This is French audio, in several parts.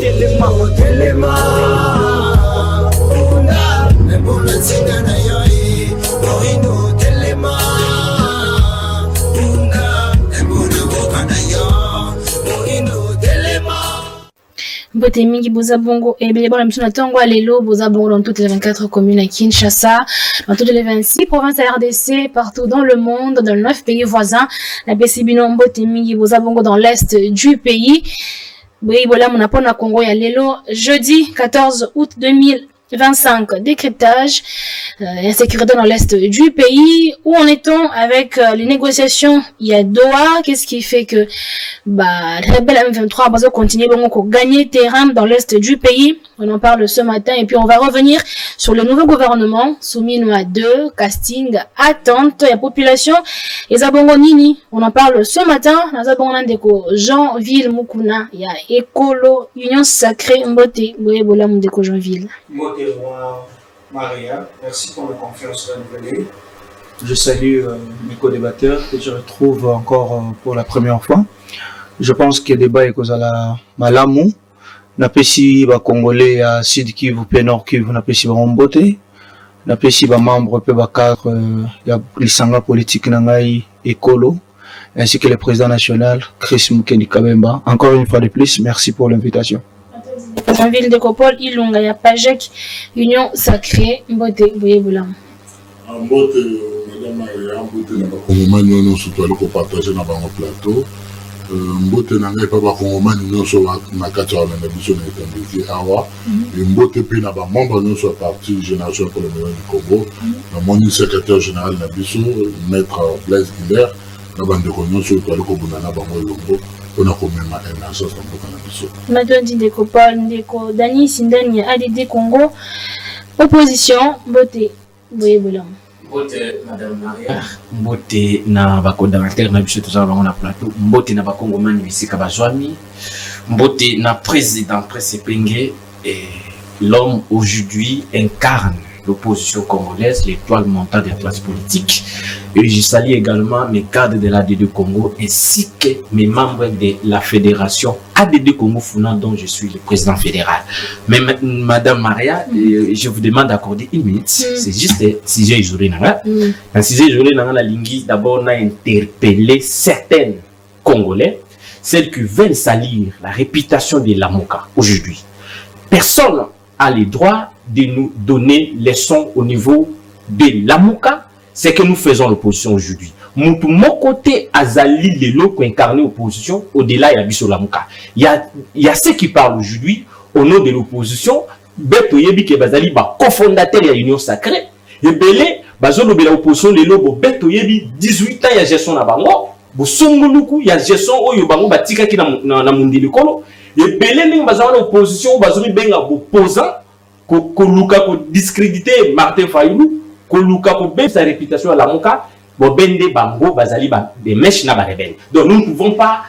telema telema una nebona singa na yoi moino telema una nebona boka na yo moino telema. Mbote mingi boza bongo et bien bon la mission natongo lelo boza bongo dans toutes les 24 communes à Kinshasa, dans toutes les 26 provinces à RDC, partout dans le monde, dans les 9 pays voisins. La Bessibino mbote mingi boza bongo dans l'est du pays. Oui, voilà mon apport na Congo ya lelo jeudi 14 août 2025, décryptage insécurité dans l'est du pays. Où en est-on avec les négociations? Il y a Doha, qu'est-ce qui fait que les rebelles M23 vont continuer à gagner terrain dans l'est du pays? On en parle ce matin et puis on va revenir sur le nouveau gouvernement soumis à 2 casting attente la population et Zabongo Nini. On en parle ce matin dans Zabongo Ndeko Jean-Ville Mukuna, il y a Écolo Union Sacrée Mbote Boyebola Mundeko Jean-Ville. Mbote moi Maria, merci pour la confiance renouvelée. Je salue mes co-débatteurs que je retrouve encore pour la première fois. Je pense que le débat est cause à la Malamou. Napesi ba Congolais à Sud Kivu pe Nord Kivu napesi ba Mbote. Napesi ba membre pe ba cadre ya lisanga politique na ngai Ekolo ainsi que le président national Chris Mukendi Kabemba. Encore une fois de plus, merci pour l'invitation. Jean-Ville de Kopol Ilunga ya Pajek Union Sacrée Mbote Boyebola. Mbote madame Maria Mbote na ba Congolais nous surtout aller partager na ba plateau. Mbote nanga pa ba Congolais nyonso na kati ya na biso na etambezi awa mbote pe na ba membre nyonso ya parti Génération pour le Meilleur du Congo na mon secrétaire général na biso maître Blaise Guibert na ba ndeko nyonso to aliko bunana bango yombo on a quand même un assaut dans mboka na biso. Madondi ndeko Paul ndeko Dani Sindani ya ADD Congo opposition Mbote Boyebola. Mbote madame Maria Mbote na bacoordinateur na biso tozala bango na plateau Mbote na bakongomani bisika bazwami Mbote na président Presse Penge et l'homme aujourd'hui incarne l'opposition congolaise, l'étoile montante des classes politiques. Et je salue également mes cadres de l'ADD Congo ainsi que mes membres de la fédération ADD Congo Funa dont je suis le président fédéral. Mais madame Maria, je vous demande d'accorder une minute. C'est juste un sujet isolé. Un sujet isolé dans la Lingui, d'abord on a interpellé certains Congolais, celles qui veulent salir la réputation de Lamoka aujourd'hui. Personne a le droit de nous donner les leçons au niveau de Lamoka. C'est que nous faisons l'opposition aujourd'hui. Mon côté, Azali Lelo qui incarne l'opposition, au-delà il y a Bisso Lamoka. Il y a ceux qui parlent aujourd'hui au nom de l'opposition. Beto Yebi qui Bazali ba cofondateur de l'Union Sacrée. Et Belé, Bazolo Bela opposition Lelo, Beto Yebi 18 ans il y a gestion na bango. Bosongoluku il y a gestion oyo bango batika ki na mundi likolo. Et Belé ni bazala opposition Bazoli benga opposant ko luka ko discréditer Martin Fayulu. Pour sa réputation à la Moka, bende bango bazali des mèches na ba rebelle. Donc nous ne pouvons pas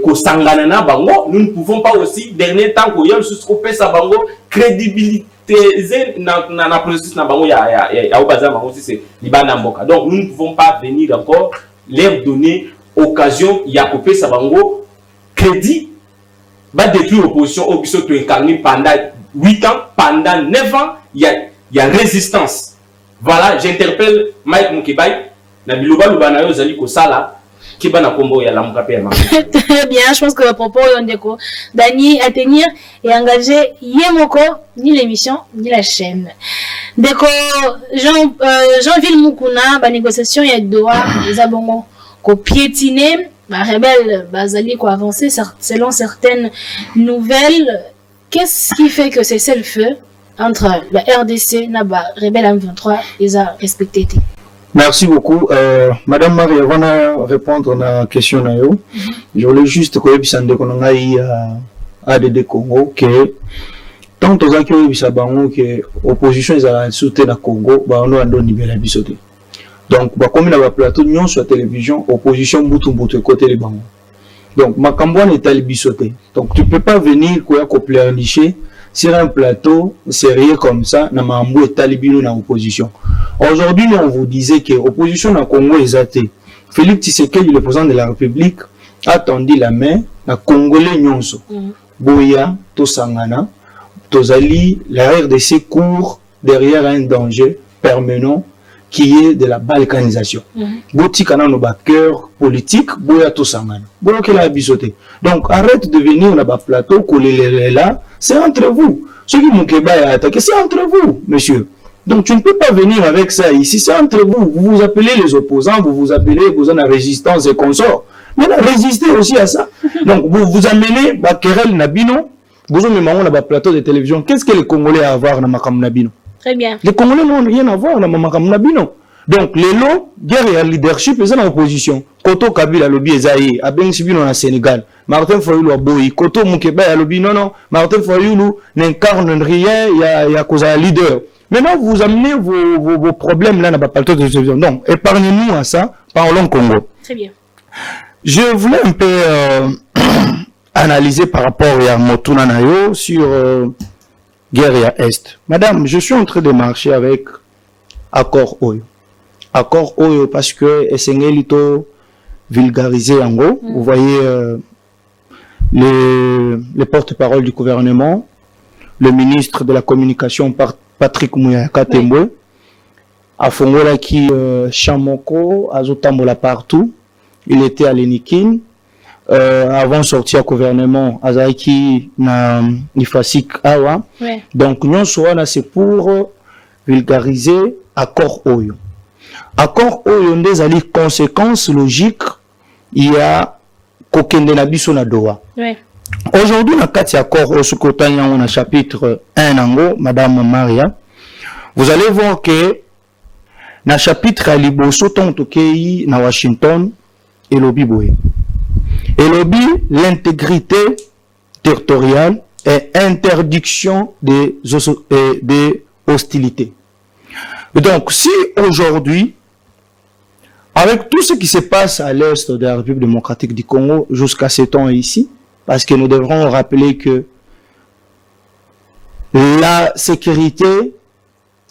ko sangana na bango, nous ne pouvons pas aussi dernier temps ko yel suscoper sa bango crédibilité na processus na bango ya obaza bango c'est libana mboka. Donc nous ne pouvons pas venir encore leur donner occasion ya couper sa bango crédit va détruire l'opposition au biso to incarner pendant 8 ans, pendant 9 ans, il y a résistance. Voilà, j'interpelle Mike Mukibay, na biloba lubana yo zali ko sala kiba na kombo ya Lamuka pe ma. Très bien, je pense que le propos yondeko Dani à tenir et engager Yemoko ni l'émission ni la chaîne. Deko Jean-Ville Mukuna ba négociation ya Doha Zabongo ko piétiner ba rebelle bazali ko avancer selon certaines nouvelles. Qu'est-ce qui fait que c'est le feu entre la RDC et la rebelle M23 ils ont respecté? Merci beaucoup. Madame Marie, avant de répondre à la question, je voulais juste que vous ayez ADD Congo que tant que vous avez l'opposition est soutenue dans le Congo, nous avons donné la bisoté. Donc, comme on a plateau sur la télévision, opposition boutou côté les bancs. Donc, ma campagne est à bisoté. Donc, tu ne peux pas venir coupler un niché sur un plateau sérieux comme ça, na mambo et talibino na opposition. Aujourd'hui, on vous disait que l'opposition na Congo est athée. Félix Tshisekedi, le président de la République, a tendu la main na Congolais nyonso. boya tosangana tozali la RDC court derrière un danger permanent qui est de la balkanisation. Botika na no ba cœur politique boya tosangana. Boya la bisoté. Donc arrête de venir na ba plateau coller là, c'est entre vous. Ceux qui m'ont attaqué, c'est entre vous, monsieur. Donc tu ne peux pas venir avec ça ici, c'est entre vous. Vous vous appelez les opposants, vous vous appelez vous en résistance et consorts. Mais résistez aussi à ça. Donc vous vous amenez ba querelle nabino, vous avez un plateau de télévision. Qu'est-ce que les Congolais ont à voir dans Makam Nabino? Très bien. Les Congolais n'ont rien à voir dans Makam Nabino. Donc les lots, guerre et leadership, ils sont en opposition. Koto Kabila lobi ezaïe, Abeng Sibino en Sénégal. Martin Fayoulou a Boyi, Koto Moukeba a lobi non, Martin Fayoulou n'incarne rien, il y a cause à leader. Maintenant, vous amenez vos problèmes là dans le plateau de télévision. Donc, épargnez-nous à ça, parlons Congo. Très bien. Je voulais un peu analyser par rapport à Motuna Nayo sur guerre à Est. Madame, je suis en train de marcher avec Accord Oyo. Accord Oyo parce que Essengelito vulgarisé en gros. Vous voyez les porte-parole du gouvernement, le ministre de la communication Patrick Mouyaka Tembo, à Fongola qui Chamoko, Azotambola partout. Il était à l'Enikin. Avant de sortir au gouvernement, Azaiki na Nifasik Awa. Donc, nous sommes c'est pour vulgariser Accord Oyo. Accord Oyo, des ali conséquences logiques, il y a Kokende Nabiso na Doha. Aujourd'hui, dans le accord au Sukotanya, on a chapitre 1 ango, Madame Maria. Vous allez voir que dans le chapitre à Liboso, Tontokei, na Washington, et lobby boé. Et lobby, l'intégrité territoriale et interdiction des hostilités. Et donc, si aujourd'hui, avec tout ce qui se passe à l'est de la République démocratique du Congo jusqu'à ce temps ici, parce que nous devrons rappeler que la sécurité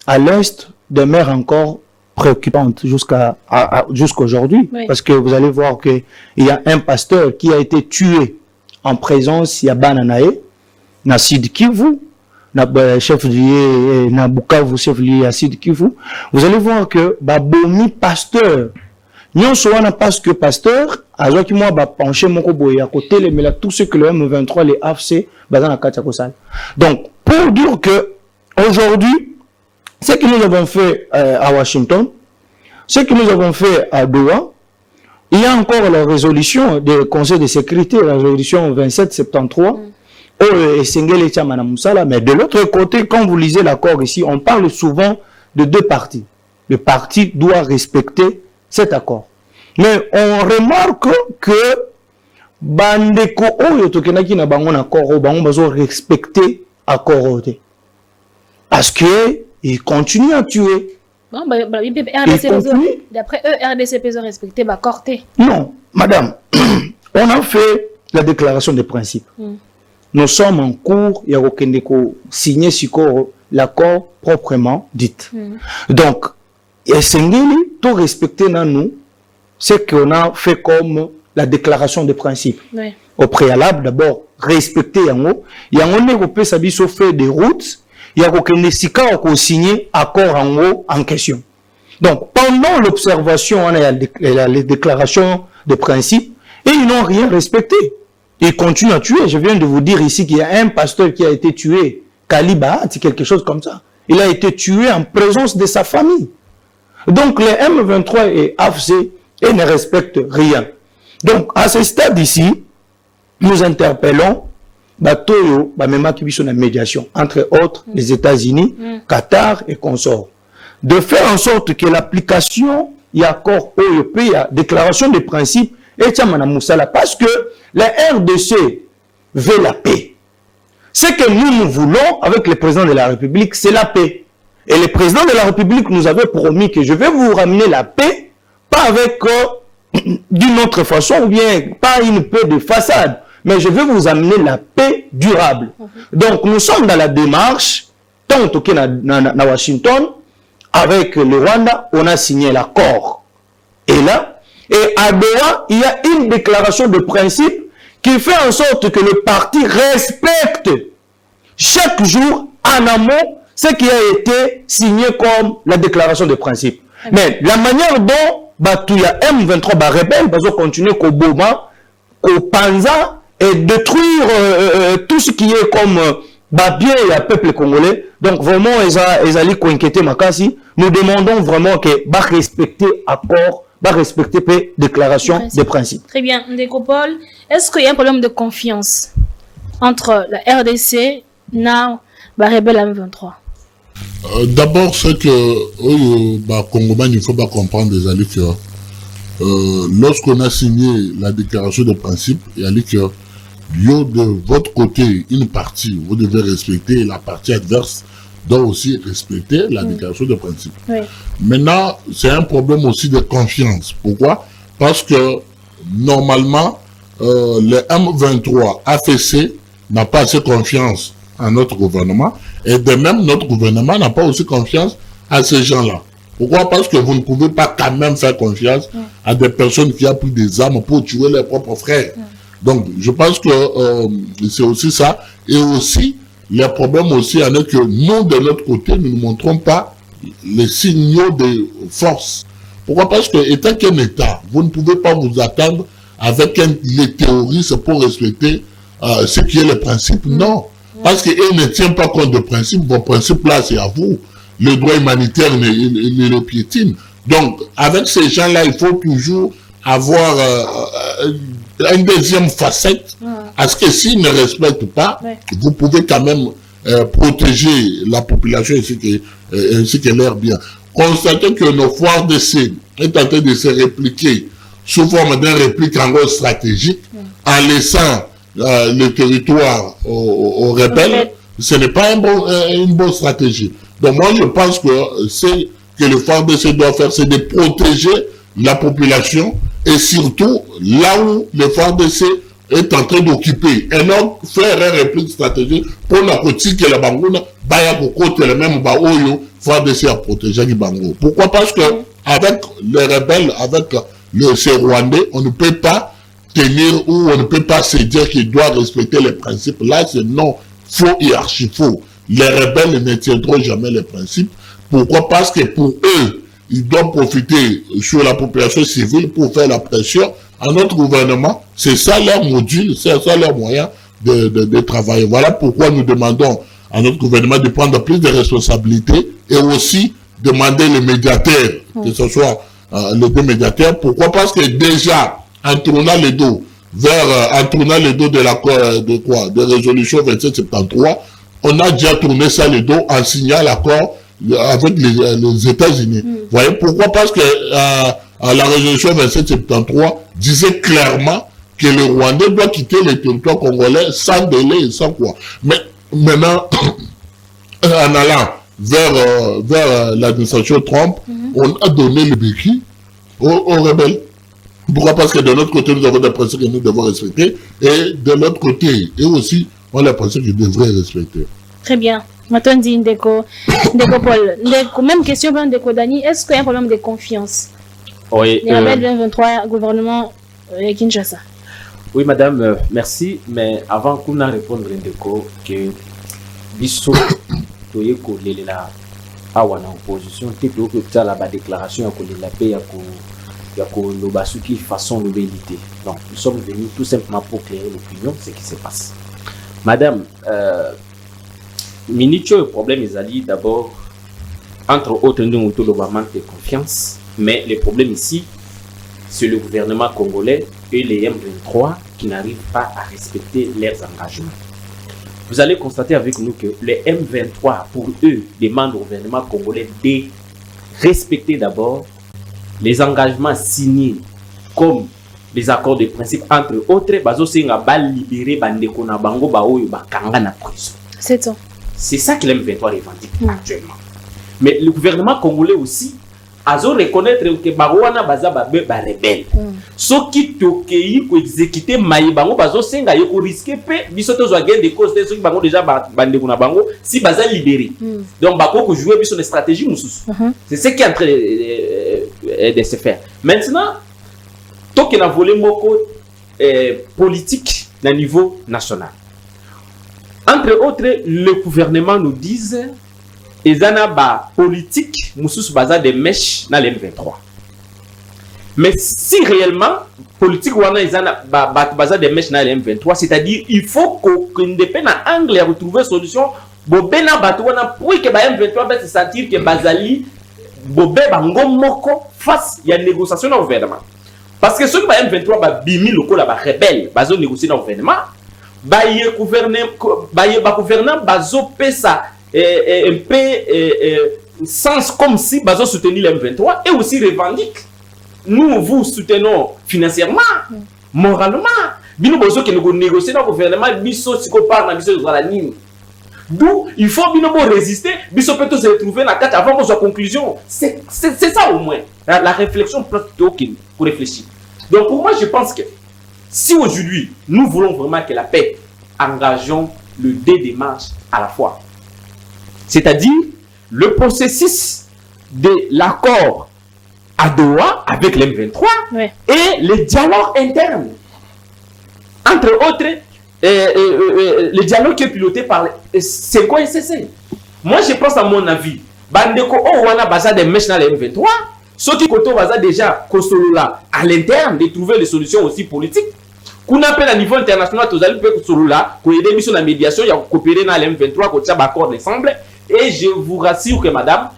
à l'est demeure encore préoccupante jusqu'aujourd'hui, parce que vous allez voir qu'il y a un pasteur qui a été tué en présence, il y a Bananae, na Sud Kivu, na chef lié, na Bukavu, chef lié à Sud Kivu. Vous allez voir que Babomi pasteur, nous sommes parce que pasteur, à ce qui moi penché mon koboy à côté les mais tout ce que le M23 les AFC bazan à Kachakosal. Donc pour dire que aujourd'hui ce que nous avons fait à Washington, ce que nous avons fait à Doha, il y a encore la résolution du Conseil de sécurité, la résolution 2773, mais de l'autre côté, quand vous lisez l'accord ici, on parle souvent de deux parties. Le parti doit respecter cet accord. Mais on remarque que Bandeko Oyo Tokenaki na bangon accord, bangon bazo respecter accord. Parce que ils continuent à tuer. Bon, d'après eux, RDC peut respecter Corté. Non, madame, on a fait la déclaration des principes. Nous sommes en cours, il y a signé l'accord proprement dit. Donc, Essengeli, tout respecter dans nous, c'est qu'on a fait comme la déclaration des principes. Au préalable, d'abord, respecter Yango. Yango ne peut s'habiller fait des routes. Il y a aucun sika qui signé accord en question. Donc, pendant l'observation, on a les déclarations de principe et ils n'ont rien respecté. Ils continuent à tuer. Je viens de vous dire ici qu'il y a un pasteur qui a été tué, Kaliba, c'est quelque chose comme ça. Il a été tué en présence de sa famille. Donc, les M23 et AFC ils ne respectent rien. Donc, à ce stade ici, nous interpellons Batoyo, Bamema qui sont en médiation, entre autres les États-Unis, Qatar et consorts, de faire en sorte que l'application y accord OEP, il y a déclaration de principe, et Moussala, parce que la RDC veut la paix. Ce que nous voulons avec le président de la République, c'est la paix. Et le président de la République nous avait promis que je vais vous ramener la paix, pas avec d'une autre façon, ou bien pas une paix de façade, mais je vais vous amener la paix durable. Donc, nous sommes dans la démarche, tant que na Washington, avec le Rwanda, on a signé l'accord. Et là, et à Doha, il y a une déclaration de principe qui fait en sorte que le parti respecte chaque jour en amont ce qui a été signé comme la déclaration de principe. Mais la manière dont il y a M23 rebelle va continuer qu'au Boma, qu'au Panza et détruire tout ce qui est comme bien et le peuple congolais. Donc vraiment, ils allaient inquiéter Makasi. Nous demandons vraiment que va respecter accord, va respecter les déclarations de principe. Très bien. Ndekopol, est-ce qu'il y a un problème de confiance entre la RDC et la rebelle M23? D'abord, c'est que Congoman, il faut pas comprendre des alliés que lorsqu'on a signé la déclaration de principe, il y a dit que de votre côté, une partie, vous devez respecter, et la partie adverse doit aussi respecter la déclaration de principe. Oui. Maintenant, c'est un problème aussi de confiance. Pourquoi? Parce que normalement, le M23 AFC n'a pas assez confiance à notre gouvernement, et de même, notre gouvernement n'a pas aussi confiance à ces gens-là. Pourquoi? Parce que vous ne pouvez pas quand même faire confiance à des personnes qui ont pris des armes pour tuer leurs propres frères. Donc, je pense que c'est aussi ça. Et aussi, le problème aussi en est que nous, de notre côté, nous ne montrons pas les signaux de force. Pourquoi? Parce que, étant qu'un État, vous ne pouvez pas vous attendre avec les terroristes pour respecter ce qui est le principe. Non. Parce qu'ils ne tiennent pas compte de principe. Vos principes là, c'est à vous. Le droit humanitaire le piétine. Donc, avec ces gens-là, il faut toujours avoir une deuxième facette. À ce que s'ils ne respectent pas, vous pouvez quand même protéger la population ainsi que leur bien. Constatez que nos foires d'essai est en train de se répliquer sous forme d'un réplique en gros stratégique, en laissant le territoire aux rebelles, ce n'est pas une bonne stratégie. Donc moi je pense que c'est que le FARDC doit faire, c'est de protéger la population et surtout là où le FARDC est en train d'occuper. Et non faire une réplique stratégique pour la politique que la Bangouna baya côté le même baoyo FARDC a protégé les Bango. Pourquoi? Parce que avec les rebelles, avec ces Rwandais, on ne peut pas tenir ou on ne peut pas se dire qu'il doit respecter les principes. Là, c'est non, faux et archi faux. Les rebelles ne tiendront jamais les principes. Pourquoi? Parce que pour eux, ils doivent profiter sur la population civile pour faire la pression à notre gouvernement. C'est ça leur module, c'est ça leur moyen de travailler. Voilà pourquoi nous demandons à notre gouvernement de prendre plus de responsabilités et aussi demander les médiateurs, que ce soit les deux médiateurs. Pourquoi? Parce que déjà, en tournant le dos de l'accord de résolution 2773, on a déjà tourné ça le dos en signant l'accord avec les États-Unis. Vous voyez pourquoi? Parce que la résolution 2773 disait clairement que le Rwandais doit quitter le territoire congolais sans délai et sans quoi. Mais maintenant, en allant vers l'administration Trump, on a donné le béquille aux rebelles. Pourquoi? Parce que de notre côté, nous avons des principes que nous devons respecter, et de l'autre côté, et aussi, on a des principes qu'ils devraient respecter. Très bien. Maintenant, dit Ndeko Paul. Même question pour Ndeko Dani. Est-ce qu'il y a un problème de confiance? Oui. Les rebelles 23, gouvernement Kinshasa. Oui, madame, merci. Mais avant qu'on a répondu à Ndeko, que Bissot, Toye Kolela, Awana opposition, Teko Kopta la déclaration à la paix, à Kolobasuki façon de vérité. Donc, nous sommes venus tout simplement pour éclairer l'opinion, ce qui se passe. Madame, Minicho, le problème est allé d'abord, entre autres, nous avons le manque de confiance, mais le problème ici, c'est le gouvernement congolais et les M23 qui n'arrivent pas à respecter leurs engagements. Vous allez constater avec nous que les M23, pour eux, demandent au gouvernement congolais de respecter d'abord les engagements signés comme les accords de principe, entre autres, libérer Bandeko na bango baoyo bakanga na prison. C'est ça que l'M23 revendique actuellement. Mais le gouvernement congolais aussi a reconnaître que Barouana baza ba rebelle. Ce qui tokei ko exécuter maïbango bazo senga yo risquer pe bisoto zo gain de cause de ceux qui bango déjà bandeko na bango si baza libéré. Donc bako ko jouer biso une stratégie mususu. C'est ce qui est en train de se faire. Maintenant, tant qu'on a volé moko politique na niveau national. Entre autres, le gouvernement nous dit ezana ba politique mususu baza des mèches na l'M23. Mais si réellement politique wana ezana baza des mèches na l'M23, c'est-à-dire il faut qu'on dépende à angle à retrouver solution bobena bato wana pour que ba M23 va se sentir que bazali bobé bango moko face ya négociation na gouvernement. Parce que ceux qui ba M23 ba bimi lokola ba rebelle bazo négocier na gouvernement ba ye gouvernant bazo pesa un peu sens comme si bazo soutenir le M23 et aussi revendique nous vous soutenons financièrement moralement bino bazo que nous négocier na gouvernement biso siko par na biso la nini. D'où il faut bien résister, biso peut se retrouver dans 4 avant votre conclusion. C'est ça au moins. La réflexion plutôt pour réfléchir. Donc pour moi, je pense que si aujourd'hui nous voulons vraiment que la paix, engageons le deux démarches à la fois. C'est-à-dire le processus de l'accord à Doha avec l'M23 et le dialogue interne. Entre autres, le dialogue qui est piloté par c'est quoi SCC. Moi je pense à mon avis bandeko o wana baza des mèches dans les M23 ceux qui koto baza déjà kosolola à l'interne de trouver des solutions aussi politiques qu'on appelle à niveau international tozali pe kosolola ko aider mission la médiation ya coopérer dans les M23 ko tia accord ensemble et je vous rassure que madame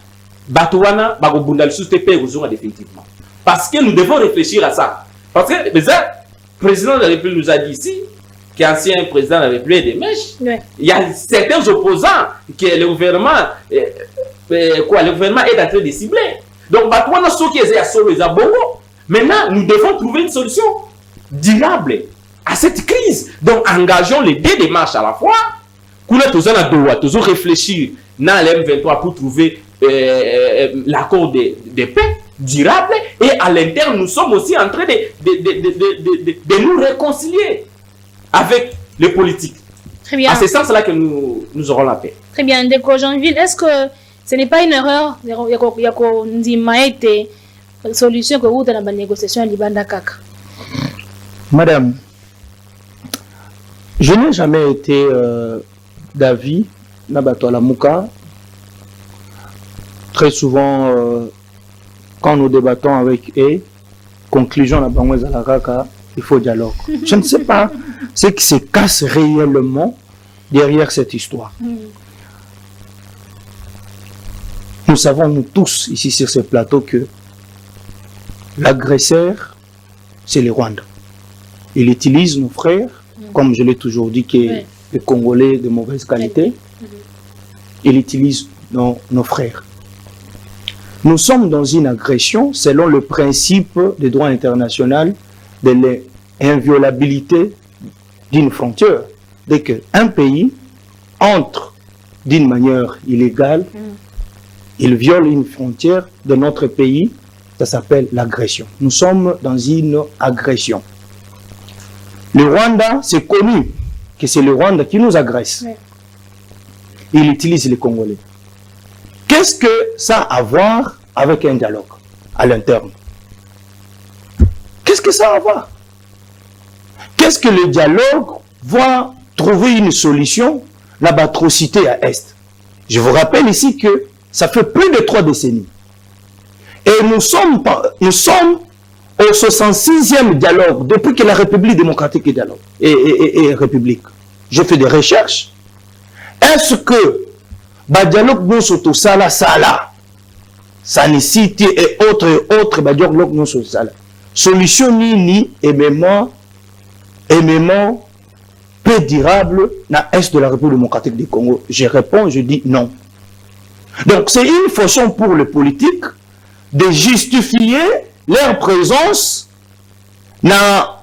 bato wana ba ko bundal sous TP ozonga définitivement parce que nous devons réfléchir à ça parce que le président de la République nous a dit ici qui est ancien président de la République des Mèches, il y a certains opposants que le gouvernement, le gouvernement est en train de cibler. Donc, maintenant, nous devons trouver une solution durable à cette crise. Donc, engageons les deux démarches à la fois. Nous devons réfléchir dans l'M23 pour trouver l'accord de paix durable. Et à l'interne, nous sommes aussi en train de nous réconcilier avec les politiques. Très bien. À ce sens-là que nous aurons la paix. Très bien. Déco Jeanville, est-ce que ce n'est pas une erreur il y a une solution que vous avez dans la négociation à Libanda Kaka? Madame, je n'ai jamais été d'avis Nabato Alamuka. Très souvent, quand nous débattons avec eux, conclusion la Bangouez Alaraka, il faut dialogue. Je ne sais pas ce qui se casse réellement derrière cette histoire. Nous savons, nous tous, ici sur ce plateau, que l'agresseur, c'est le Rwanda. Il utilise nos frères, comme je l'ai toujours dit, que les Congolais de mauvaise qualité. Il utilise nos frères. Nous sommes dans une agression selon le principe du droit international de l'inviolabilité d'une frontière. Dès qu'un pays entre d'une manière illégale, il viole une frontière de notre pays, ça s'appelle l'agression. Nous sommes dans une agression. Le Rwanda, c'est connu que c'est le Rwanda qui nous agresse. Il utilise les Congolais. Qu'est-ce que ça a à voir avec un dialogue à l'interne? Qu'est-ce que ça a à voir? Qu'est-ce que le dialogue va trouver une solution la atrocité à Est? Je vous rappelle ici que ça fait plus de 3 décennies. Et nous sommes au 66e dialogue depuis que la République démocratique est dialogue et République. Je fais des recherches. Est-ce que le dialogue nous sur tout ça là, sanicité et autres dialogue nous sur ça là. Solution ni émément peu durable dans l'Est de la République démocratique du Congo? Je réponds, je dis non. Donc c'est une façon pour les politiques de justifier leur présence dans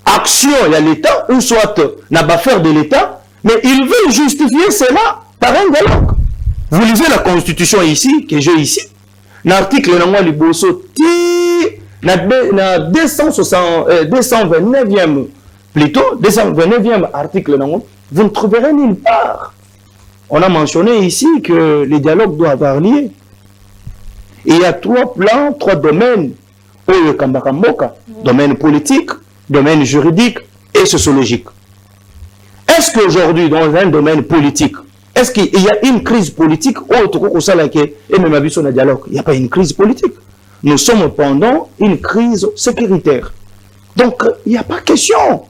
l'action de l'État ou soit dans l'affaire de l'État, mais ils veulent justifier cela par un dialogue. Vous lisez la Constitution ici, que j'ai ici, l'article dans le Bosso, na 229e plutôt 229e article vous ne trouverez nulle part. On a mentionné ici que les dialogues doivent avoir lieu. Et il y a 3 plans, 3 domaines. Domaine politique, domaine juridique et sociologique. est-ce qu'aujourd'hui, dans un domaine politique, est-ce qu'il y a une crise politique autre que ça, et même à son dialogue? Il n'y a pas une crise politique. Nous sommes pendant une crise sécuritaire. Donc, il n'y a pas question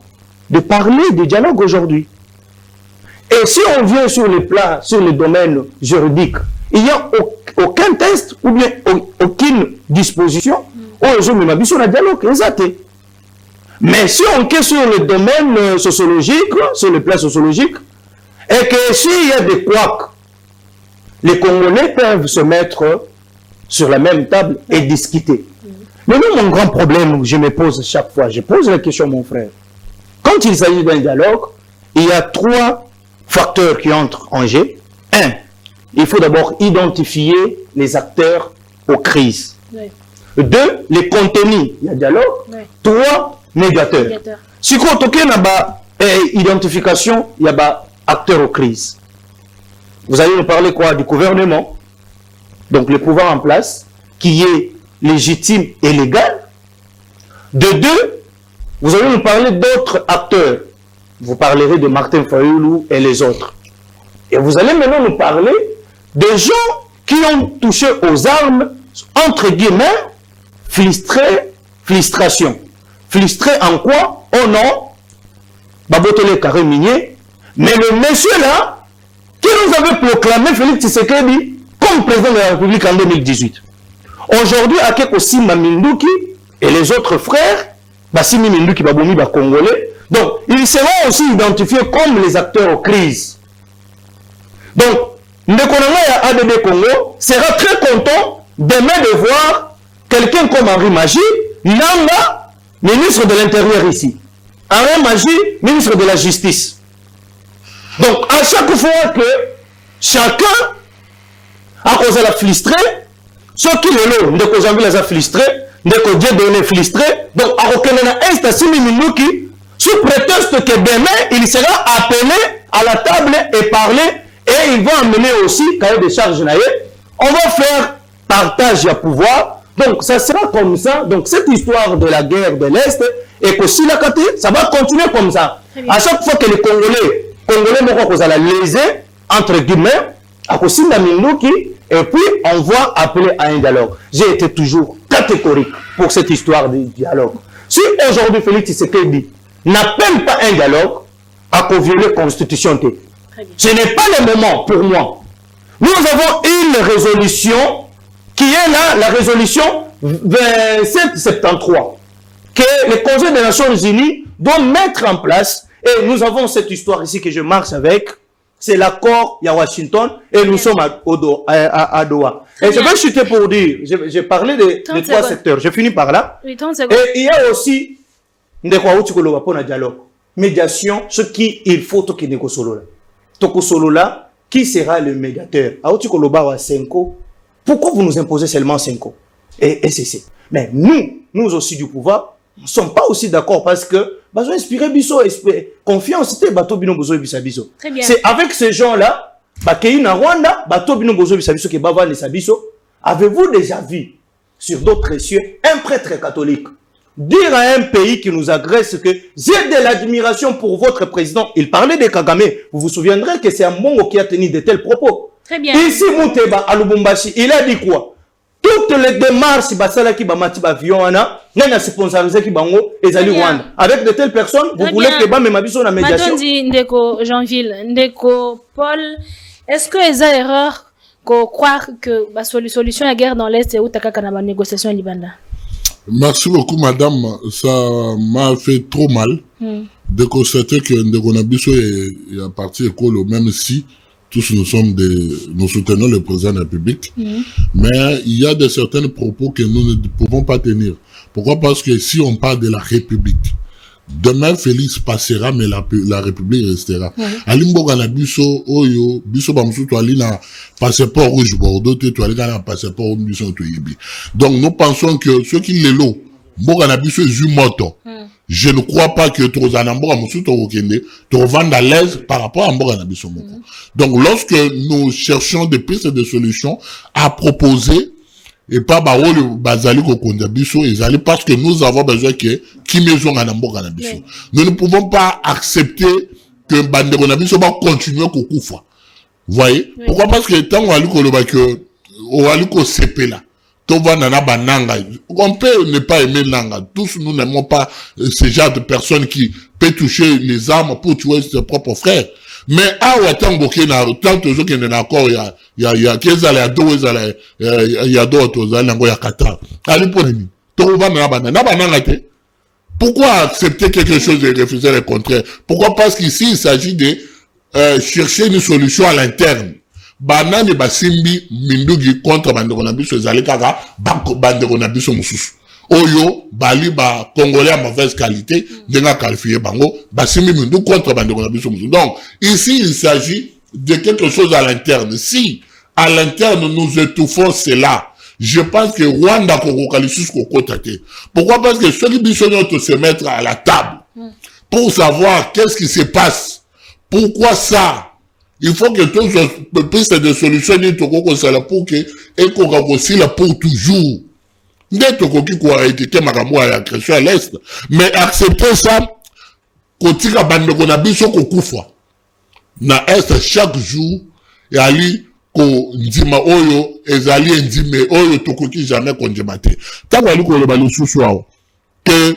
de parler de dialogue aujourd'hui. Et si on vient sur le plan, sur le domaine juridique, il n'y a aucun test ou bien aucune disposition aujourd'hui, même à dialogue, exact. Mais si on est sur le domaine sociologique, sur le plan sociologique, et que s'il y a des couacs, les Congolais peuvent se mettre sur la même table et discuter. Mais nous, mon grand problème, je me pose chaque fois, je pose la question, mon frère. Quand il s'agit d'un dialogue, il y a 3 facteurs qui entrent en jeu. 1, il faut d'abord identifier les acteurs aux crises. 2, les contenus, il y a dialogue. 3, médiateurs. Si on a identification, il y a acteurs aux crises. Vous allez nous parler quoi? Du gouvernement, donc le pouvoir en place, qui est légitime et légal. De 2, vous allez nous parler d'autres acteurs. Vous parlerez de Martin Fayoulou et les autres. Et vous allez maintenant nous parler des gens qui ont touché aux armes, entre guillemets, frustration. Frustré en quoi? Oh non, Babotole Carré Minier, mais le monsieur là, qui nous avait proclamé Félix Tshisekedi comme président de la République en 2018. Aujourd'hui, à Kekosi Maminduki et les autres frères, Bassimi Minduki Baboumi Congolais, donc ils seront aussi identifiés comme les acteurs aux crises. Donc, Ndekonanga ADD Congo sera très content demain de voir quelqu'un comme Henri Magie, Nanga, ministre de l'Intérieur ici. Henri Magie, ministre de la Justice. Donc, à chaque fois que chacun a causé la frustré, ceux qui le l'ont, Ndeko Jambi les a frustrés, Ndeko Dieudonné frustré, donc à Rokenana Estasimi Minuki, sous prétexte que demain, il sera appelé à la table et parler, et il va amener aussi, cahier de charges naïe, on va faire partage à pouvoir, donc ça sera comme ça, donc cette histoire de la guerre de l'Est, et que si la Kati, ça va continuer comme ça. À chaque fois que les Congolais vont la léser, entre guillemets, à Kosinda Minuki, et puis on va appeler à un dialogue. J'ai été toujours catégorique pour cette histoire de dialogue. Si aujourd'hui Félix Tshisekedi n'appelle pas un dialogue, à violer la Constitution, ce n'est pas le moment pour moi. Nous avons une résolution qui est là, la résolution 2773, que le Conseil des Nations Unies doit mettre en place. Et nous avons cette histoire ici que je marche avec. C'est l'accord à Washington et nous sommes à Doha. Et je vais chuter pour dire, j'ai parlé de 3 secteurs. Je finis par là. Et il y a aussi dialogue, médiation, ce qui il faut que nous là, qui sera le médiateur? Pourquoi vous nous imposez seulement 5 ans? Et c'est. Mais nous aussi du pouvoir, nous ne sommes pas aussi d'accord parce que besoin inspirer biso, confiance, c'était bateau bino bozo bisabiso. C'est avec ces gens-là, bakei na Rwanda, bateau bino bozo bisabiso qui bava les sabiso. Avez-vous déjà vu sur d'autres cieux un prêtre catholique dire à un pays qui nous agresse que j'ai de l'admiration pour votre président? Il parlait de Kagame. Vous vous souviendrez que c'est un Mongo qui a tenu de tels propos. Très bien. Ici, Mouteba, à Lubumbashi, il a dit quoi? Toutes les démarches, basala qui bamati avion ana, n'a sponsorisé qui bango et zali Rwanda. Avec de telles personnes, vous voulez que bam mabiso na médiation. Matondi Ndeko Jeanville, Ndeko Paul, est-ce que les erreurs qu'on croire que la solution à la guerre dans l'Est est où t'as qu'à la négociation libanda? Merci beaucoup, madame. Ça m'a fait trop mal de constater que Ndeko Nabiso est à partir école, même si tous nous soutenons le président de la République, mais il y a de certains propos que nous ne pouvons pas tenir. Pourquoi? Parce que si on parle de la République, demain Félix passera, mais la République restera. Alimboga na biso oyo biso bamusu to alina passeport rouge Bordeaux to alina passeport rouge biso to yebi. Donc nous pensons que ceux qui les lot mboga na biso moto. Je ne crois pas que Trozana mboga musu to okende to vendre à l'aise par rapport à mboga na biso moko. Donc lorsque nous cherchons des pistes de solutions à proposer, et pas le bazali ko kondabiso ezali parce que nous avons besoin que qui maison à mboka na biso. Nous ne pouvons pas accepter que bandeko na biso va continuer kokufa. Vous voyez? Oui. Pourquoi? Parce que tant qu'on a lu que on a lu qu'on sepela. On peut ne pas aimer Nanga. Tous nous n'aimons pas ce genre de personnes qui peut toucher les armes pour tuer ses propres frères. Mais à tant toujours qu'il y a encore, il y a pourquoi accepter quelque chose et refuser le contraire? Pourquoi? Parce qu'ici, il s'agit de chercher une solution à l'interne. Banane basimbi mindugi contre bandeko na biso ezali kaka bandeko na biso mususu oyo bali ba congolais à mauvaise qualité denga qualifié bango basimbi mindugi contre bandeko na biso mususu. Donc ici il s'agit de quelque chose à l'interne. Si à l'interne nous étouffons cela, je pense que Rwanda kokokalisus kokotate. Pourquoi? Parce que ceux qui bisognent se mettre à la table pour savoir qu'est-ce qui se passe, pourquoi ça. Il faut que tous puissent des solutions pour que et qu'on aussi là pour toujours. D'être qui a été que makambo à l'agression à l'est, mais accepter ça kotika bande qu'on a biso kokufa. Na est chaque jour et ali ko ndima oyo ezali ndime oyo tokoki jamais konjemate. Tant ali ko le balo susu que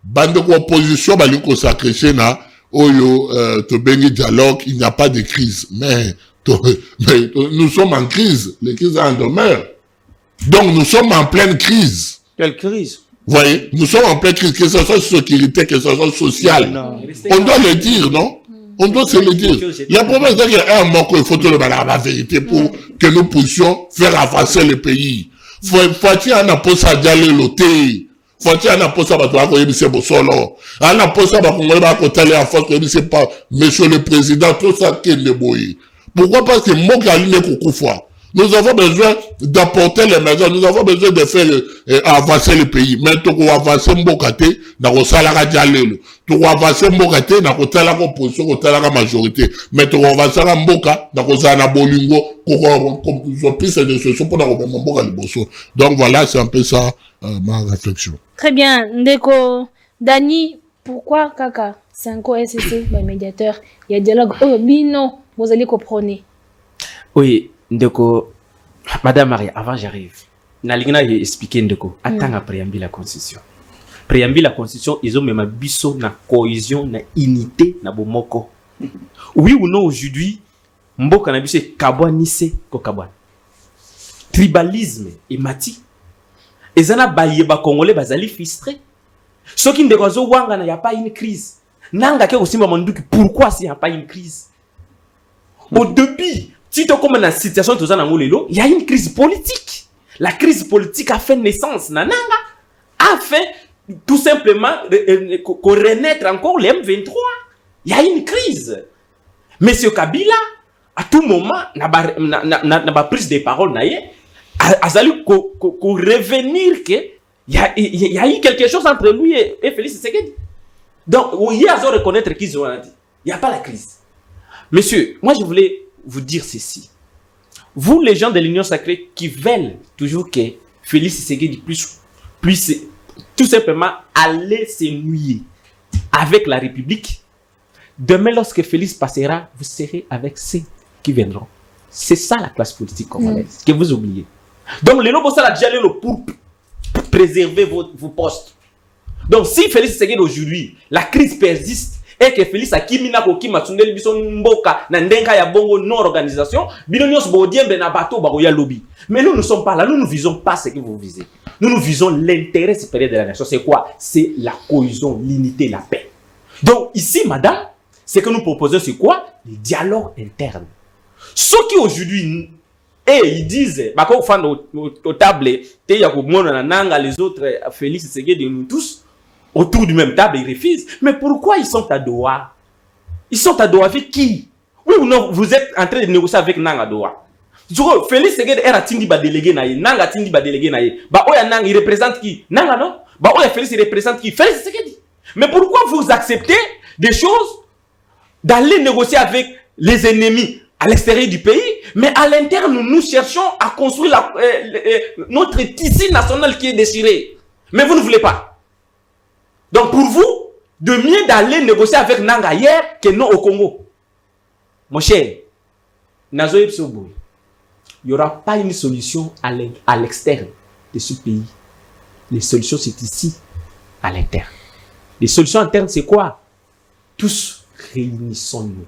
bande ko opposition bali ko sacrifier na Oyo, Tobengi dialogue, il n'y a pas de crise. Mais nous sommes en crise. Les crises en demeure. Donc nous sommes en pleine crise. Quelle crise? Vous voyez, nous sommes en pleine crise, que ce soit sécurité, que ce soit social. Non. On doit le dire, non? On doit se le dire. Le problème, c'est qu'il y a un mot qu'il faut te le dire la vérité pour que nous puissions faire avancer le pays. Faut-il en apposer à dialogue l'hôtel? Faut-il en apposer à Bosolo? En apposer à Bosolo, c'est pas monsieur le président, tout ça qui est débrouillé. Pourquoi? Parce que moi, nous avons besoin d'apporter les maisons, nous avons besoin de faire avancer le pays. Mais tu vas avancer Mbokate, dans le salaire dialogue. Tu vas avancer Mbokate, dans le salaire opposition, dans la majorité. Mais tu vas avancer Mboka, dans le salaire Bolingo, pour plus de solutions pour la Mboka Liboso. Donc voilà, c'est un peu ça, ma réflexion. Très bien. Ndeko, Dani, pourquoi Kaka, Sanko SCC, le médiateur, il y a dialogue, oh, bino, vous allez comprendre. Oui, Ndeko, Madame Maria, avant j'arrive. Nalingna expliqué Ndeko, attends à préambule la constitution. Préambule la constitution, ils ont même un biseau na cohésion, na unité, na bomoko. Oui ou non aujourd'hui, Mboka na biseau kabwanise ko kabwan. Tribalisme et mati. Ezana bayeba congolais bazali frustré. Ce qui Ndeko zo wanga na y a pas une crise. Nanga ke osimba manduki, pourquoi s'il n'y a pas une crise? Au début, si tu as comme une situation, il y a une crise politique. La crise politique a fait naissance. Nananga a fait tout simplement renaître encore les M23. Il y a une crise. Monsieur Kabila, à tout moment, n'a pas pris de parole. A fallu revenir qu'il y a eu quelque chose entre lui et Félix Tshisekedi. Donc, il y a à reconnaître qu'ils ont dit. Il n'y a pas la crise. Monsieur, moi je voulais vous dire ceci. Vous, les gens de l'Union sacrée, qui veulent toujours que Félix Tshisekedi puisse tout simplement aller se nouiller avec la République, demain, lorsque Félix passera, vous serez avec ceux qui viendront. C'est ça la classe politique congolaise, que vous oubliez. Donc, les lobos a déjà pour préserver vos postes. Donc, si Félix Tshisekedi aujourd'hui, la crise persiste, et que Félix Akimina Kokima Tsundeli Bison Mboka Nandenga ya Bongo non organisation, Binonios Bodiembe na bateau Bagoya lobby. Mais nous ne sommes pas là, nous ne visons pas ce que vous visez. Nous visons l'intérêt supérieur de la nation. C'est quoi? C'est la cohésion, l'unité, la paix. Donc ici, madame, ce que nous proposons, c'est quoi? Le dialogue interne. Ceux qui aujourd'hui, ils disent, bah quand on fait au table, les autres, Félix Tshisekedi, nous tous, autour du même table, ils refusent. Mais pourquoi ils sont à Doha? Ils sont à Doha avec qui? Oui ou non, vous êtes en train de négocier avec Nang à Doha. Félix Tshisekedi est atteint ba délégué naïe. Nang atteint ba délégué naïe. Bah oya Nang, il représente qui? Nang non? Bah oya Félix, il représente qui? Félix Tshisekedi. Mais pourquoi vous acceptez des choses d'aller négocier avec les ennemis à l'extérieur du pays, mais à l'interne, nous cherchons à construire notre tissu national qui est déchiré. Mais vous ne voulez pas. Donc pour vous, de mieux d'aller négocier avec Nanga hier que non au Congo. Mon cher, il n'y aura pas une solution à l'externe de ce pays. Les solutions, c'est ici, à l'interne. Les solutions internes, c'est quoi? Tous réunissons-nous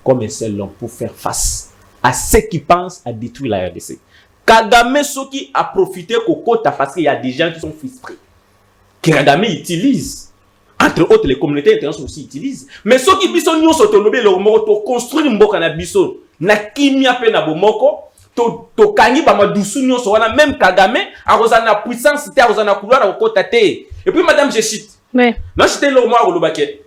comme un seul homme pour faire face à ceux qui pensent à détruire la RDC. Kagame, ceux qui a profité qu'au côté parce qu'il y a des gens qui sont frustrés. Kagame utilise, entre autres les communautés internationales aussi utilisent, mais ceux qui sont nous autonomes, leur mot construire une boka na biso, na kimia pe na bomoko, to kangi ba madusu nyo so wana même Kagame a rozana puissance te a rozana couloir au côté te. Et puis madame je cite. Ouais. Non cite le mot au lobake.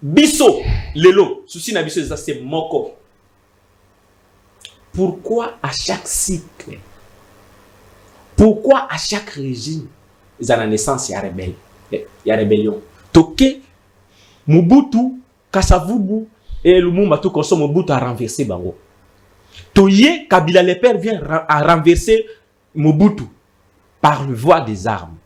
Biso lelo, souci na biso ça c'est moko. Pourquoi à chaque cycle? Pourquoi à chaque régime, il y a la naissance, il y a rébellion. Toké, Mobutu, Kasavubu et Lumumba tout comme Mobutu a renversé Bango. Toye, Kabila le père vient à renverser Mobutu par le voie des armes.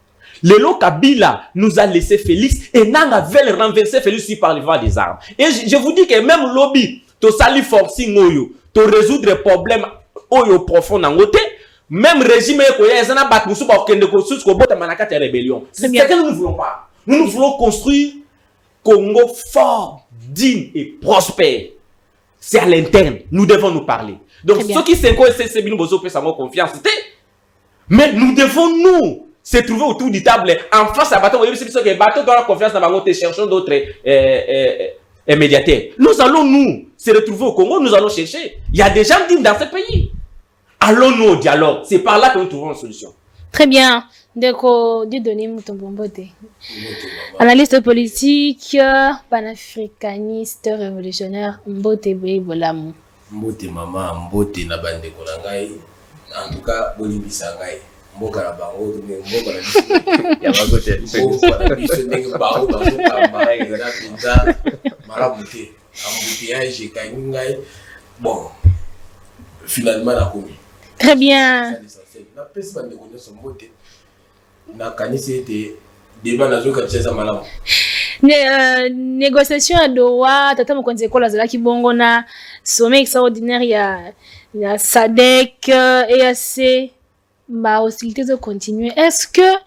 Lelo Kabila nous a laissé Félix et Nanga veut renverser Félix par le voie des armes. Et je vous dis que même lobby, to sali forcing oyo, to résoudre les problèmes oyo profond dans côté, même régime ekoya ezana bat musu ba okende ko sus ko bota manakata rébellion. C'est ce que nous ne voulons pas. Nous voulons construire Congo fort, digne et prospère. C'est à l'interne. Nous devons nous parler. Donc ceux qui s'inquiètent, c'est bien besoin de faire confiance. Mais nous devons nous se trouver autour du table en face à bateau. Vous voyez, c'est que bateau dans la confiance dans la cherchons d'autres médiateurs. Nous allons nous se retrouver au Congo. Nous allons chercher. Il y a des gens dignes dans ce pays. Allons-nous au dialogue. C'est par là que nous trouvons une solution. Très bien. Deko, Dieu donne mon bombote. Analyste politique, panafricaniste, révolutionnaire, Mbote Bolamu. Mbote mama, Mbote na bande kolangai. En tout cas, bolibisa ngai. Mboka na bango, mboka na biso. Ya bagote. Mboka na biso ndenge bango kamba eza pinza marabute. Embouteillage kangai. Bon. Finalement na komi. Très bien. Na pesi bande konyo so Mbote. Na kanisi ete débat nazo katcheza malamu. Négociation à Doha, tata mokonzi ekola zalaki bongo na sommet extraordinaire ya SADC et EAC, ba hostilité de continuer. Est-ce que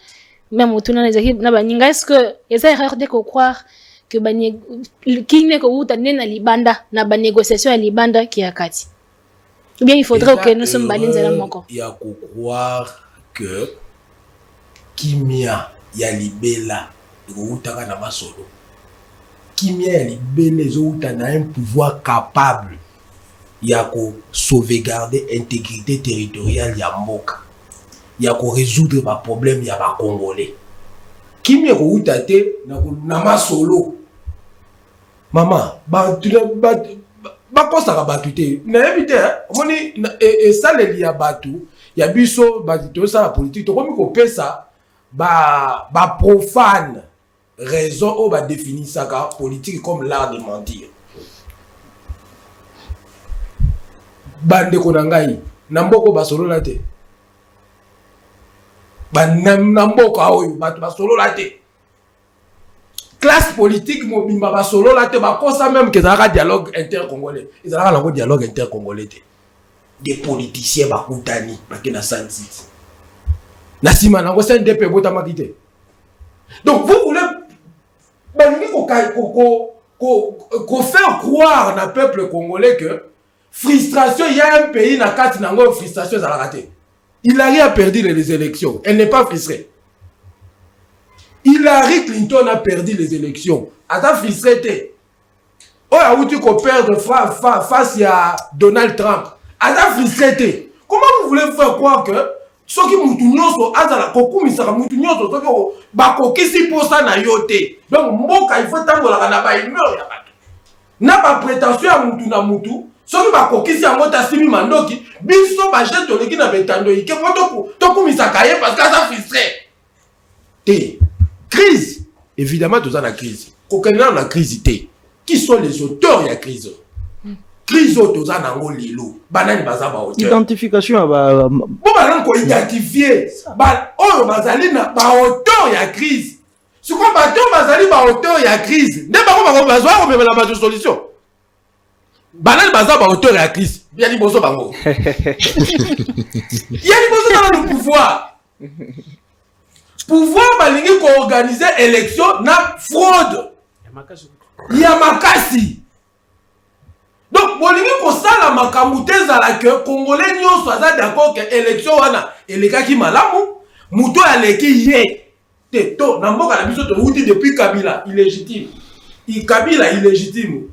même autour na ezaki na baninga, est-ce que eza erreur de croire que bani kinne ko uta na libanda na ba négociation ya libanda ki akati? Ou bien il faudrait que nous sommes balinza la moko. Il y a ko croire que kimia ya libela utaka na masolo. Kimia ya libela uta na un pouvoir capable ya ko sauvegarder intégrité territoriale ya mboka. Ya ko résoudre ba problème ya ba congolais. Kimia ko uta te na masolo. Mama, ba kosaka batu te. Na ebite, moni e saleli ya batu, ya biso batito sa la politique to komi ko pesa ba profane raison ou ba définir ça politique comme l'art de mentir. Bande ko nangai namboko basolo la te. Namboko aoyo basolo la te. Classe politique mobimba basolo la te ba kosa même que ça dialogue intercongolais. Ils ont un dialogue intercongolais. Des politiciens ba koutani ba ke na Saint-Tite. Nasima nango CNDP bota makite. Donc vous voulez faire croire na peuple congolais que frustration, il y a un pays na kati nango frustration za la raté. Hillary a perdu les élections, elle n'est pas frustrée. Hillary Clinton a perdu les élections, elle a frustrée. Oh, a outu ko perdre face à Donald Trump, elle a frustrée. Comment vous voulez faire croire que ceux qui mutu nyonso azala kokumisa mutu nyonso soki bakokisi posa na yote. Donc mboka il faut tambola na ba humeur ya bato. Na ba prétention ya mutu na mutu, soki bakokisi yango ta simi mandoki, biso ba jeto leki na betando ike poto to kumisa kaye parce que ça frustré. Té. Crise. Évidemment tous en la crise. Kokena na crise té. Qui sont les auteurs de la crise? Crise autoza nango lilo banani baza ba auteur identification ba bon balan ko identifier ba oyo bazali na ba auteur ya crise Ce qu'on va faire, bazali ba hauteur ya crise. Ne ba ko ba zo ko memela ba solution. Banal baza ba hauteur ya crise. Ya liboso bango. Ya liboso dans le pouvoir. Pouvoir balingi ko organiser élection na fraude. Ya makasi. Donc bolingi ko sala makambu te zala que congolais nyonso aza d'accord que élection wana elekaki malamu, muto aleki ye. To na mboka na biso to uti depuis Kabila illégitime. Kabila illégitime.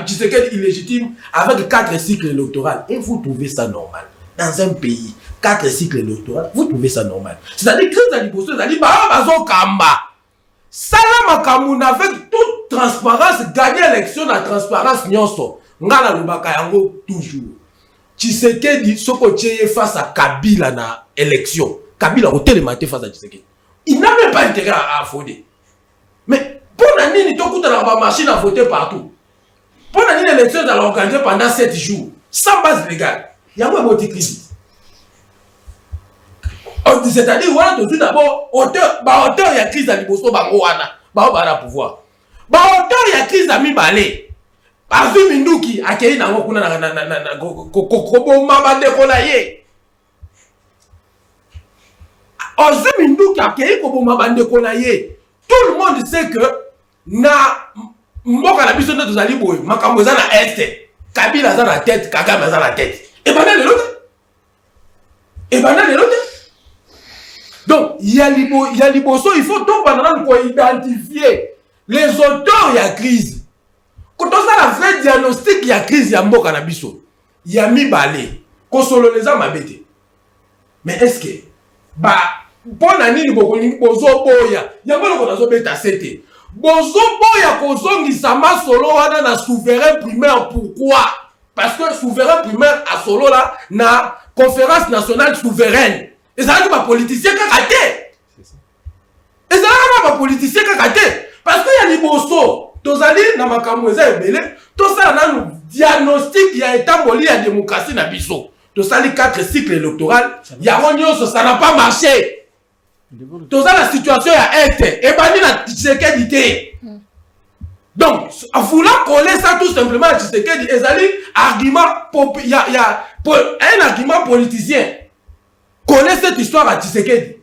Tshisekedi illégitime avec 4 cycles électoraux. Et vous trouvez ça normal dans un pays 4 cycles électoraux? Vous trouvez ça normal? C'est-à-dire que ça dit pour ça, dit bah bazo kamba. Sala makamuna avec toute transparence gagner l'élection la transparence nyonso. Ngala lubaka yango toujours. Tshisekedi soko tcheye face à Kabila na élection. Kabila au télématé face à Tshisekedi. Il n'a même pas intérêt à voter. Mais pour la nini, tu as machine à voter partout. Pour la nini, l'élection est organisée pendant 7 jours, sans base légale. Il y a moins de crise. C'est-à-dire, voilà, tout d'abord, auteur, il y a crise à l'Iboso, il pouvoir. Auteur, il y a crise à Mibale. Par exemple, Minduki, a créé dans le tout le monde sait que na mboka na biso ndeto zali boye makambo za na este Kabila za na tête Kagame za na tête et bana de l'autre donc il y a liboso il faut donc pendant pour identifier les auteurs il y a crise quand on a la vrai diagnostic il y a crise il y a mboka na biso il y a mibale konsololeza mabete mais est-ce que bah pour nani bozo boya yango loko nazo beta sete bozo boya kozongi sama solo wana na souverain primaire. Pourquoi? Parce que souverain primaire a solo là na conférence nationale souveraine et ça va politicien kakaté et ça va politicien kakaté parce que ya liboso tozali na makambo eza ebele to ça na diagnostic ya établi ya démocratie na biso to sali 4 cycles électoraux ya ronyoso ça n'a pas marché. Dans la situation à être et bani na Tshisekedi té. Donc en voulant coller ça tout simplement à Tshisekedi ezali argument il y a un argument politicien coller cette histoire à Tshisekedi.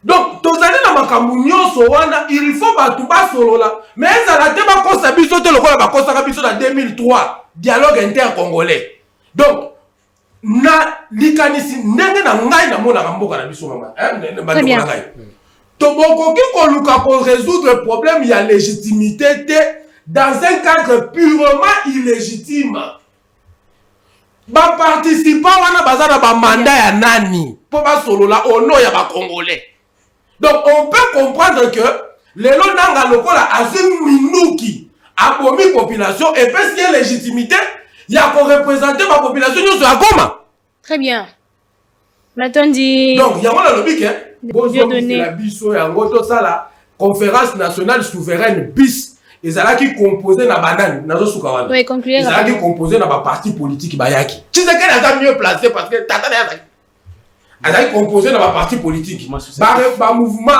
Donc tozali na makambu nyonso wana il faut batu ba solo là mais ezala te ba kosa biso te lokola ba kosa biso na 2003 dialogue inter-congolais. Donc na likanisi ndenge na ngai na mona mboka na biso mama très bien to boko ki ko luka pour résoudre le problème il y a légitimité dans un cadre purement illégitime ba participant wana bazana ba mandat ya nani po ba solo la ono ya ba congolais. Donc on peut comprendre que lelo nanga lokola azim minuki abomi population et parce qu'il y a légitimité il y a pour représenter ma population nous à Goma. Très bien. Maintenant dit. Donc il y a un lobby que la biso ya ngoto sala conférence nationale souveraine bis ezala qui composé na banane nazo sukawana. Oui, conclure. Ezala qui composé na ba parti politique bayaki. Tu sais qu'elle a mieux placé parce que tata ezala composé na ba parti politique. Ba mouvement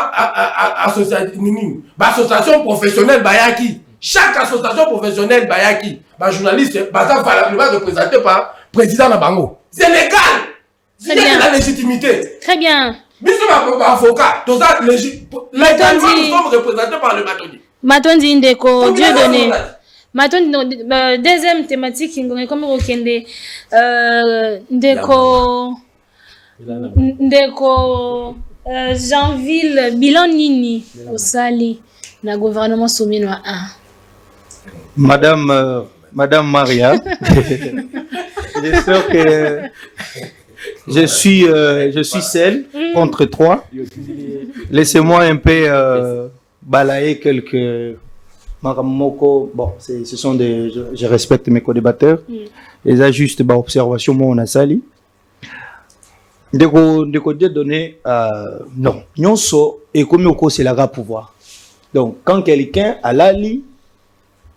association professionnelle bayaki. Chaque association professionnelle bayaki, ba journaliste, baza valablement représenté par président Nabango. C'est légal. C'est la légitimité. Très bien. Nous sommes avocats. Légalement, nous sommes représentés par le Matoni. Matoni Ndeko, Dieu donné. Matoni, deuxième thématique, comme Rokende, Ndeko, Jeanville, bilan nini, au Sali, na gouvernement soumis à 1. Madame Maria, je sûr que je suis seul contre 3. Laissez-moi un peu balayer quelques maramoko. Bon, ce sont des, je respecte mes co-débatteurs. Les ajustes, bah, observation, moi on a sali. Ndeko donné, non, nyonso et comme au c'est la pouvoir. Donc quand quelqu'un a l'ali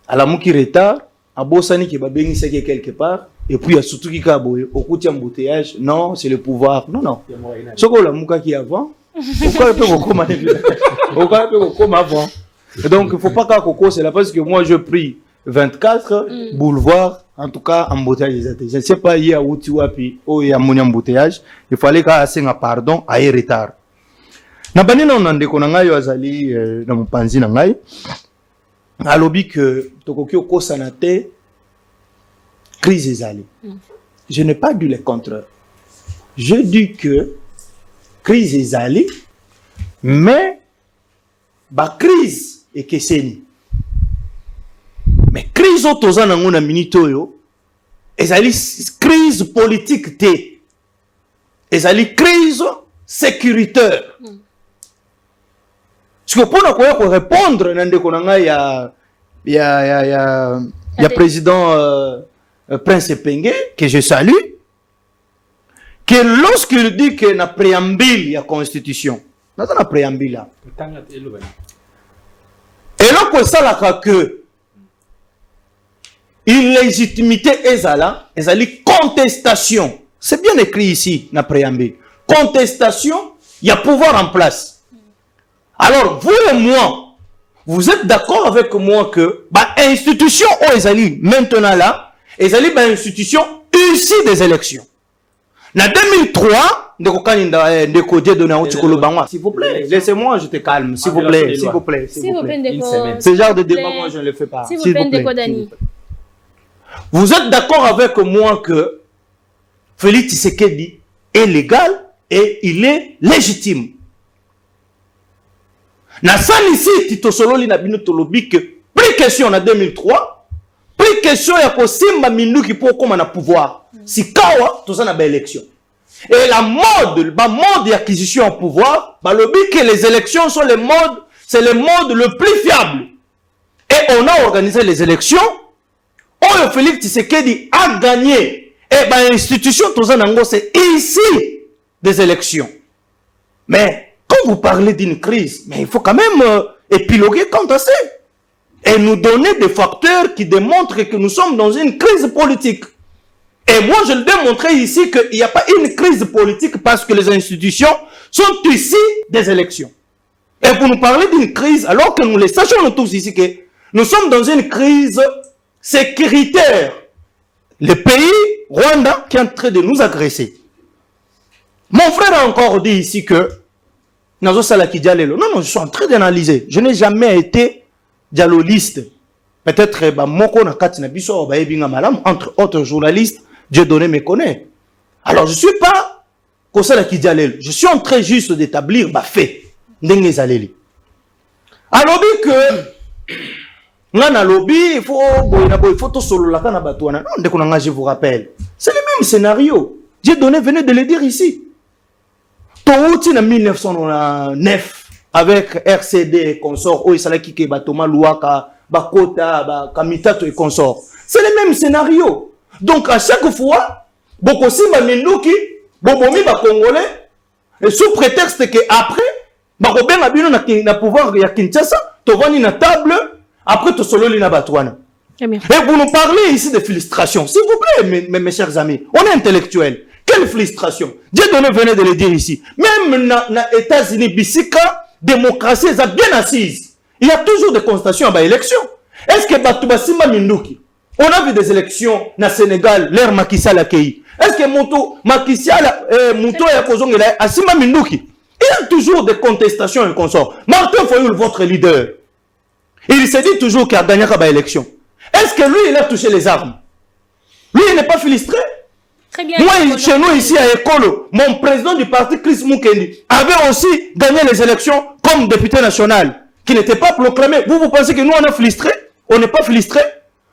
à la mouki retard, à Bossani qui va bénir quelque part, et puis il y a surtout qui a au coup de embouteillage, non, c'est le pouvoir. Non, non. Ce que la mouka qui avant, Pourquoi peut comment pourquoi peut comment avant. Et donc il faut pas qu'à Coco c'est là parce que moi je prie 24 boulevard en tout cas embouteillage. Je ne sais pas hier où tu as pu ou il y a mon embouteillage, il fallait qu'à un pardon à retard. Na bani na onande ko na yo azali na mopanzi na ngai. Alobi que tokoki okosa na te crise ezali. Je n'ai pas dit le contraire. Je dis que crise ezali, mais ba crise ekeseni. Mais crise otoza nango na minute oyo ezali crise politique te. Ezali crise sécuritaire. Parce que pour nous répondre na ndeko na ngai ya président Prince Epenge que je salue, que lorsqu'il dit que na préambule ya constitution, na préambule là. Et là que ça la que illégitimité ezali contestation. C'est bien écrit ici na préambule. Contestation, il y a pouvoir en place. Alors, vous et moi, vous êtes d'accord avec moi que l'institution ezali maintenant là, ezali institution issue des élections. En 2003, s'il vous plaît, laissez-moi, je te calme, s'il vous plaît, s'il vous plaît, s'il vous plaît. Ce genre de débat, moi, je ne le fais pas. S'il vous plaît. Vous êtes d'accord avec moi que Félix Tshisekedi est légal et il est légitime. Na ici, Tito Sololi na bino tolobi que plus question en 2003, plus question ya ko simba mindu qui pour comme na pouvoir. Si kawa to ça na ba élection. Et la mode d'acquisition au pouvoir, lobi que les élections sont les modes, c'est le mode le plus fiable. Et on a organisé les élections. Oh, Félix Tshisekedi a gagné. Et l'institution to ça nango c'est ici des élections. Mais quand vous parlez d'une crise, mais il faut quand même épiloguer quant à ça. Et nous donner des facteurs qui démontrent que nous sommes dans une crise politique. Et moi, je le démontrer ici qu'il n'y a pas une crise politique parce que les institutions sont ici des élections. Et vous nous parlez d'une crise alors que nous les sachons tous ici que nous sommes dans une crise sécuritaire. Le pays, Rwanda, qui est en train de nous agresser. Mon frère a encore dit ici que non, je suis en train d'analyser. Je n'ai jamais été dialogiste. Peut-être entre autres journalistes, Dieu donné me connaît. Alors je ne suis pas je suis en train juste d'établir ma fait. Alors que il faut tout solo la je vous rappelle. C'est le même scénario. Dieu donné venait de le dire ici. Touti en 1909 avec RCD et consorts, Oisalaki ke Batoma Luaka, Bakota, Kamitato et consorts. C'est le même scénario. Donc à chaque fois, Bokosimba Minduki, Bobomi ba Congolais, et sous prétexte que après, Bakoben a bien na pouvoir ya Kinshasa, Tovani na table, après Tosololi na Batouana. Et vous nous parlez ici de frustration. S'il vous plaît, mes chers amis, on est intellectuels. Quelle frustration. Dieu donné venait de le dire ici. Même dans les États-Unis, Bissika, démocratie est bien assise. Il y a toujours des constatations à l'élection. Est-ce que Batouba Simba Minduki, on a vu des élections dans le Sénégal, l'ère Macky Sall a cueilli. Est-ce que Macky Sall, Mouto et Akozong, à Simba Minduki, il y a toujours des contestations et consorts. Martin Fayoul, votre leader, il s'est dit toujours qu'il a gagné à l'élection. Est-ce que lui, il a touché les armes? Lui, il n'est pas filistré? Très bien. Moi, chez nous, ici à Ekolo, mon président du parti, Chris Mukendi, avait aussi gagné les élections comme député national, qui n'était pas proclamé. Vous pensez que nous, on est filistré? On n'est pas filistré?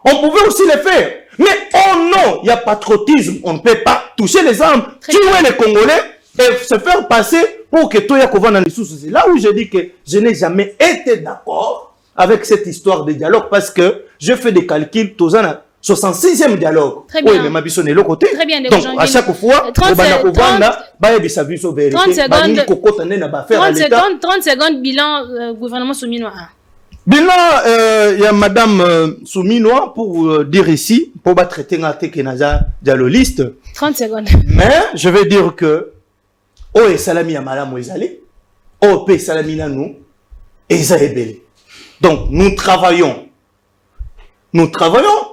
On pouvait aussi le faire. Mais oh non, il y a patriotisme. On ne peut pas toucher les armes, tuer les Congolais et se faire passer pour que Toya Kovan en sous. C'est là où je dis que je n'ai jamais été d'accord avec cette histoire de dialogue parce que je fais des calculs, Tozana. 66e dialogue. Très bien. Oui, mais ma biso n'est l'autre côté. Très bien. Donc, à chaque fois, 30 secondes, bilan gouvernement Souminois. Bilan, il y a Madame Souminois pour dire ici, pour pas traiter un tekenaza dialogiste. 30 secondes. Mais, je vais dire que, oh, et Salami Amala Moïsali, OP Salamina nous, et Zaébélé. Donc, nous travaillons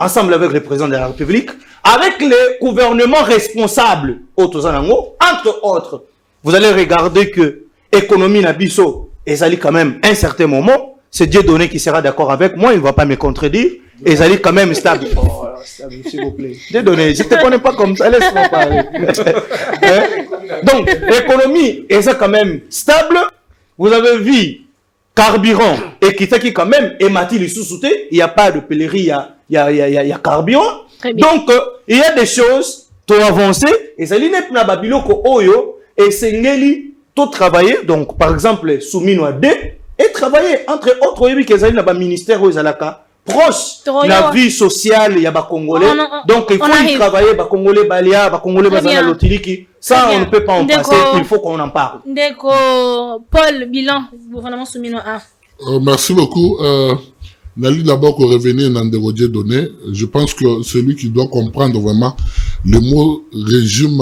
ensemble avec le président de la République, avec les gouvernements responsables au Tozanango, entre autres. Vous allez regarder que l'économie Nabiso, Ezali quand même, un certain moment, c'est Dieu donné qui sera d'accord avec moi, il ne va pas me contredire, Ezali quand même stable. Oh, stable, s'il vous plaît. Dieu donné, je ne te connais pas comme ça, laisse-moi parler. Donc, l'économie est quand même stable. Vous avez vu carburant et qui quand même émati les sous-soutés, il n'y a pas de pélerie, il y a carburant. Donc, il y a des choses, tout avancé, et ça n'est pas babiloko oyo, et c'est ngeli, tout travailler, donc par exemple, Soumino D, et travailler, entre autres, il y a un ministère aux alaka, proche de la vie sociale, il y a des Congolais, donc il faut y travailler, les Congolais balia, les Congolais bazana lotiliki, ça on ne peut pas en passer, il faut qu'on en parle. D'accord, Paul, bilan, gouvernement Soumino A. Merci beaucoup. Nali d'abord qu'on revenait dans des rodés donnés. Je pense que celui qui doit comprendre vraiment le mot régime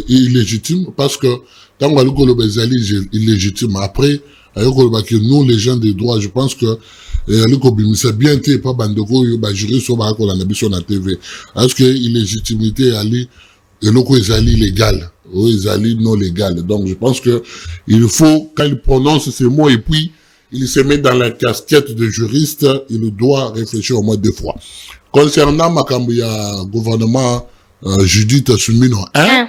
illégitime, parce que tant qu'on a le illégitime, après, nous, les gens des droits, je pense que c'est bien été pas bandeko jury sur la la TV. Parce que illégitimité et loko est illégal, ou est non légal. Donc je pense que il faut quand il prononce ces mots et puis il se met dans la casquette de juriste, il doit réfléchir au moins 2 fois. Concernant Makambuya gouvernement Judith Soumino 1,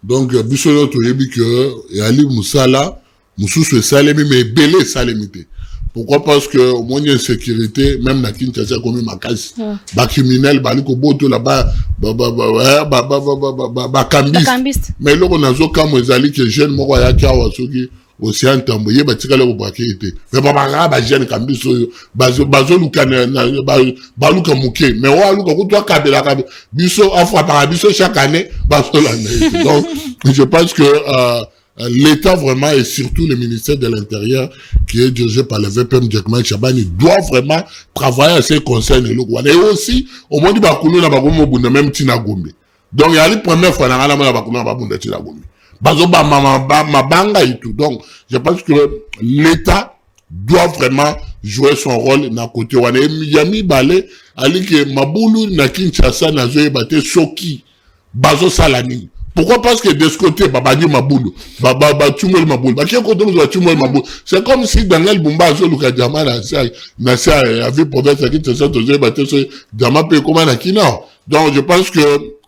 donc Bissolo Toyebi que Ali Moussala Moussou Salemi mais belé Salemité. Pourquoi? Parce que au moins il y a une sécurité, même na Kinshasa comme Makasi, ba criminel, ba liko boto là-bas, ba cambiste. Mais là on a zo comme ezali que jeune moko ya kawa soki aussi entamboye ba tikala ko braquer. Mais ba jeune cambiste bazo lukana ba luka muke. Mais wa luka ko toi kabela biso afwa par biso chaque année ba solana. Donc je pense que l'État vraiment et surtout le ministère de l'Intérieur qui est dirigé par le VPM Jackman Chabani doit vraiment travailler à ces concerns et aussi au moins du Bakoulou na Bakoumou Bunda même Tina Gombe. Donc il y a la première fois na Bakoulou na Bunda Tina Gombe. Bazo ba mabanga et tout. Donc je pense que l'État doit vraiment jouer son rôle na côté wane Yami Balé ali que Maboulou na Kinshasa na zo ebate soki Bazo Salani. Pourquoi? Parce que de ce côté, Babadi Maboulou, Tumol Maboulou, c'est comme si Daniel Bumba, Zoluka Diama, Nasa, avait province à qui se battu, Diama peut comment à qui non. Donc, je pense que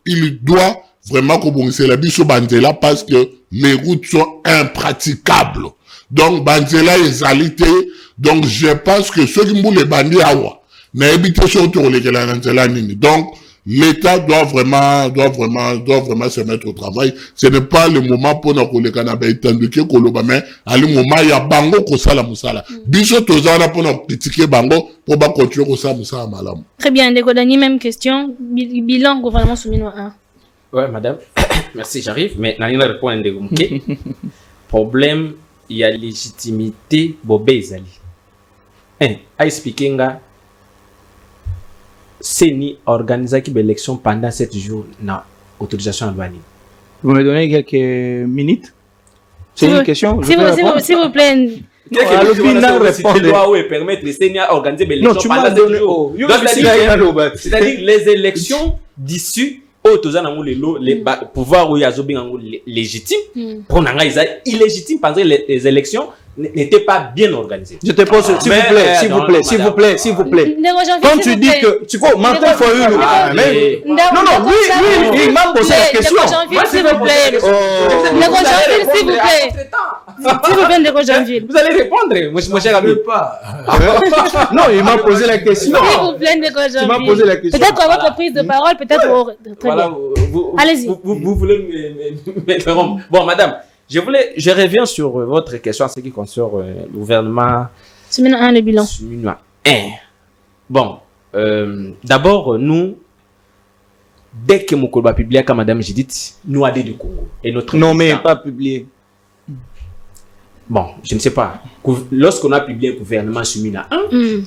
il doit vraiment commencer la biso Banzela parce que les routes sont impraticables. Donc, Banzela est alité. Donc, je pense que ceux qui moulent les bandits à Wa, n'a habité sur les Banzela Nini. Donc, l'État doit vraiment se mettre au travail. Ce n'est pas le moment pour nous que les Canadiens étendent que Koloba, mais à le moment il y a Bango Kosala Moussala. Biso Tozana pour nous critiquer Bango pour pas continuer Kosala Moussala Malam. Très bien, Dani, même question. Bilan gouvernement Soumino 1. Ouais, madame. Merci, j'arrive. Mais Nani répond à un dégoûté. Problème, il y a légitimité Bobé Zali. I speaking CENI organise qui l'élection pendant 7 jours na autorisation douanière. Vous me donnez quelques minutes? C'est une question? S'il vous plaît. Quelques loi où permettre les CENI à organiser l'élection pendant 7 jours. C'est-à-dire les élections d'issue les pouvoirs où il y a légitimes, pour illégitime parce que les élections n'étaient pas bien organisées. Je te pose, s'il vous plaît. Quand tu dis que, tu vois, maintenant il faut une. Non, lui, il m'a posé la question. S'il vous plaît. S'il vous plaît. Vous allez répondre, mon cher ami. Non, il m'a posé la question. S'il vous plaît, il m'a posé la question. Peut-être à votre prise de parole, peut-être. Voilà, allez-y. Vous voulez m'interrompre. Bon, madame, je reviens sur votre question en ce qui concerne le gouvernement. Soumino 1, le bilan. Soumino 1. Bon, d'abord, nous, dès que mon colba publié, comme madame Judith, nous avons du Congo. Et notre non, mais pas publié. Bon, je ne sais pas. Lorsqu'on a publié un gouvernement Soumino 1,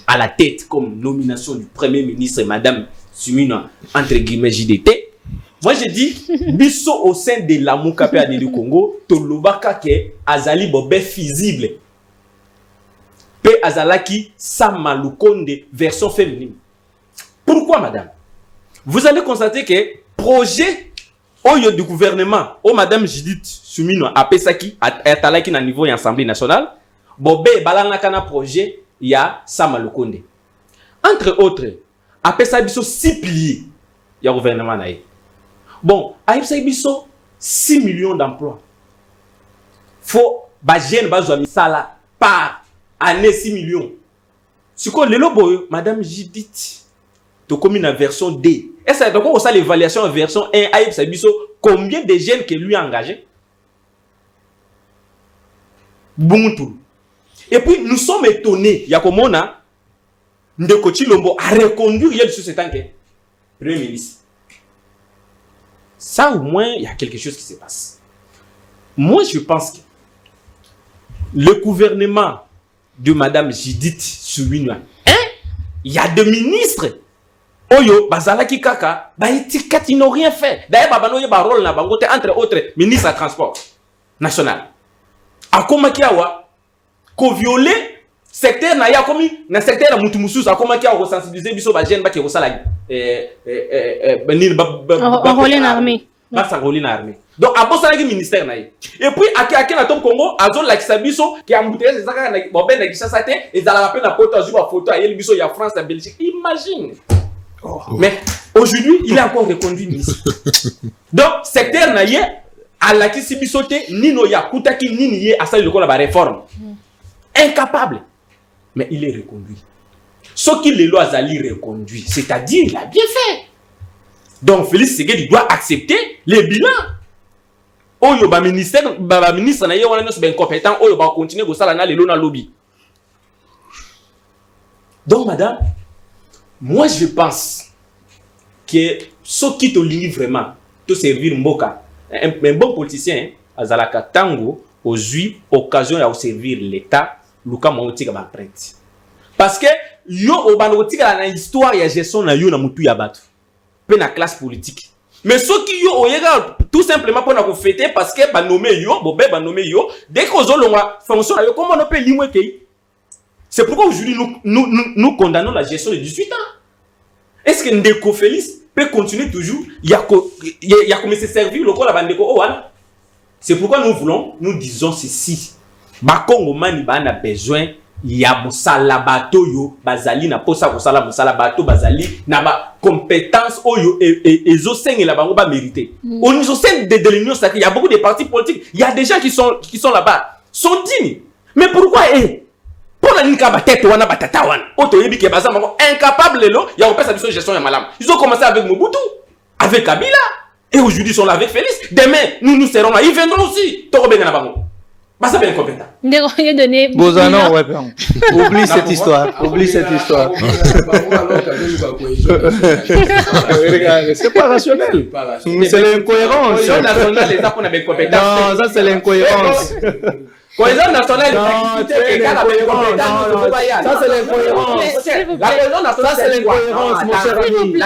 à la tête, comme nomination du Premier ministre, madame Soumino, entre guillemets, JDT, Moi, j'ai dit, biso au sein de la Moukape du Congo, Tolobaka ke azali bobe visible. Pe azalaki Sama Lukonde version féminine. Pourquoi, madame? Vous allez constater que projet du gouvernement, madame Judith Sumino a pesaki, a talaki na niveau de l'Assemblée nationale, bobe balanaka na projet, il y a Sama Lukonde. Entre autres, a pesaki biso 6 piliers, il y a gouvernement na ye. Bon, a pesaki biso 6 millions d'emplois. Faut, jeune bazwa misala par année 6 millions. Si quoi, le lobo, madame Judith, tu as une version D. Et ça, donc, on a l'évaluation en version 1. Combien de jeunes que lui a engagés? Bon tout. Et puis, nous sommes étonnés. Il y a comme on a Ndeko Chilombo a reconduit sur ce temps que Premier ministre. Ça, au moins, il y a quelque chose qui se passe. Moi, je pense que le gouvernement de madame Judith Suwinwa, il y a des ministres. Oyo, bazalaki kaka, ils n'ont rien fait. D'ailleurs, babanoye ba rôle na bangote entre autres ministre à transport national. Akoma kiawa ko violer secteur na ya komi na secteur na mutu mususu akoma kiawa sensibiliser biso ba jeune ba ki kosala benir ba rôle na armée. Ba sa rôle na armée. Donc abosala ki ministère na ye. Et puis aki na top Congo azo la kisabiso ki amuteye ezaka na bobe na kishasa te ezala rappel na poto azu ba photo ayeli biso ya France na Belgique. Imagine. Oh. Mais aujourd'hui, il est encore reconduit ministre. Donc, secteur na ye, à la qui sibisote, nino ya kutaki nini ye à ça le la réforme. Incapable. Mais il est reconduit. Ce qu'il le lois à lui reconduit, c'est-à-dire il a bien fait. Donc, Félix Tshisekedi doit accepter les bilans. Oyo ba ministre na ye wana nyos ben compétent, oyo ba continuer ko sala na lelo na lobby. Donc, madame, moi, je pense que ce qui te lie vraiment, te servir Mboka, un bon politicien, Azalaka Tango, aux huit occasions de servir l'État, Luka Moutika va prête. Parce que, yo, au Banotika, dans l'histoire, il y a gestion na yo na mutu yabatu. Pe na classe politique. Mais ceux qui yo, tout simplement pour nous fêter, parce que, ba nommé yo, bobé, ba nommé yo, dès qu'on a fonction, comment on peut limouer pays? C'est pourquoi aujourd'hui nous condamnons la gestion de 18 ans. Est-ce que Ndeko Félix peut continuer toujours? Il y a comme se servir le corps la Bandeko Owan. C'est pourquoi nous disons ceci. Bakongo mani ba na besoin ya musala bato yo bazali na posa kosala musala bato bazali na ba compétence oyo ezo sengela bango ba mériter. Au niveau de l'Union sacrée, il y a beaucoup de partis politiques, il y a des gens qui sont là-bas, sont dignes. Mais pourquoi pour la nika batete wana batata wana oto yebi ke baza mako incapable lelo ya opesa biso gestion ya malam. Ils ont commencé avec Mobutu, avec Kabila et aujourd'hui ils sont là avec Félix. Demain nous serons là, ils viendront aussi. Toko benga na bango. Basa ben compétent. Ndeko ye donné Bozano ouais pardon. Oublie cette histoire, oublie cette histoire. C'est pas rationnel. C'est l'incohérence. National les a qu'on avait compétence. Non, ça c'est l'incohérence. Cohésion nationale, ça c'est l'incohérence. La cohésion nationale, c'est l'incohérence, mon cher ami.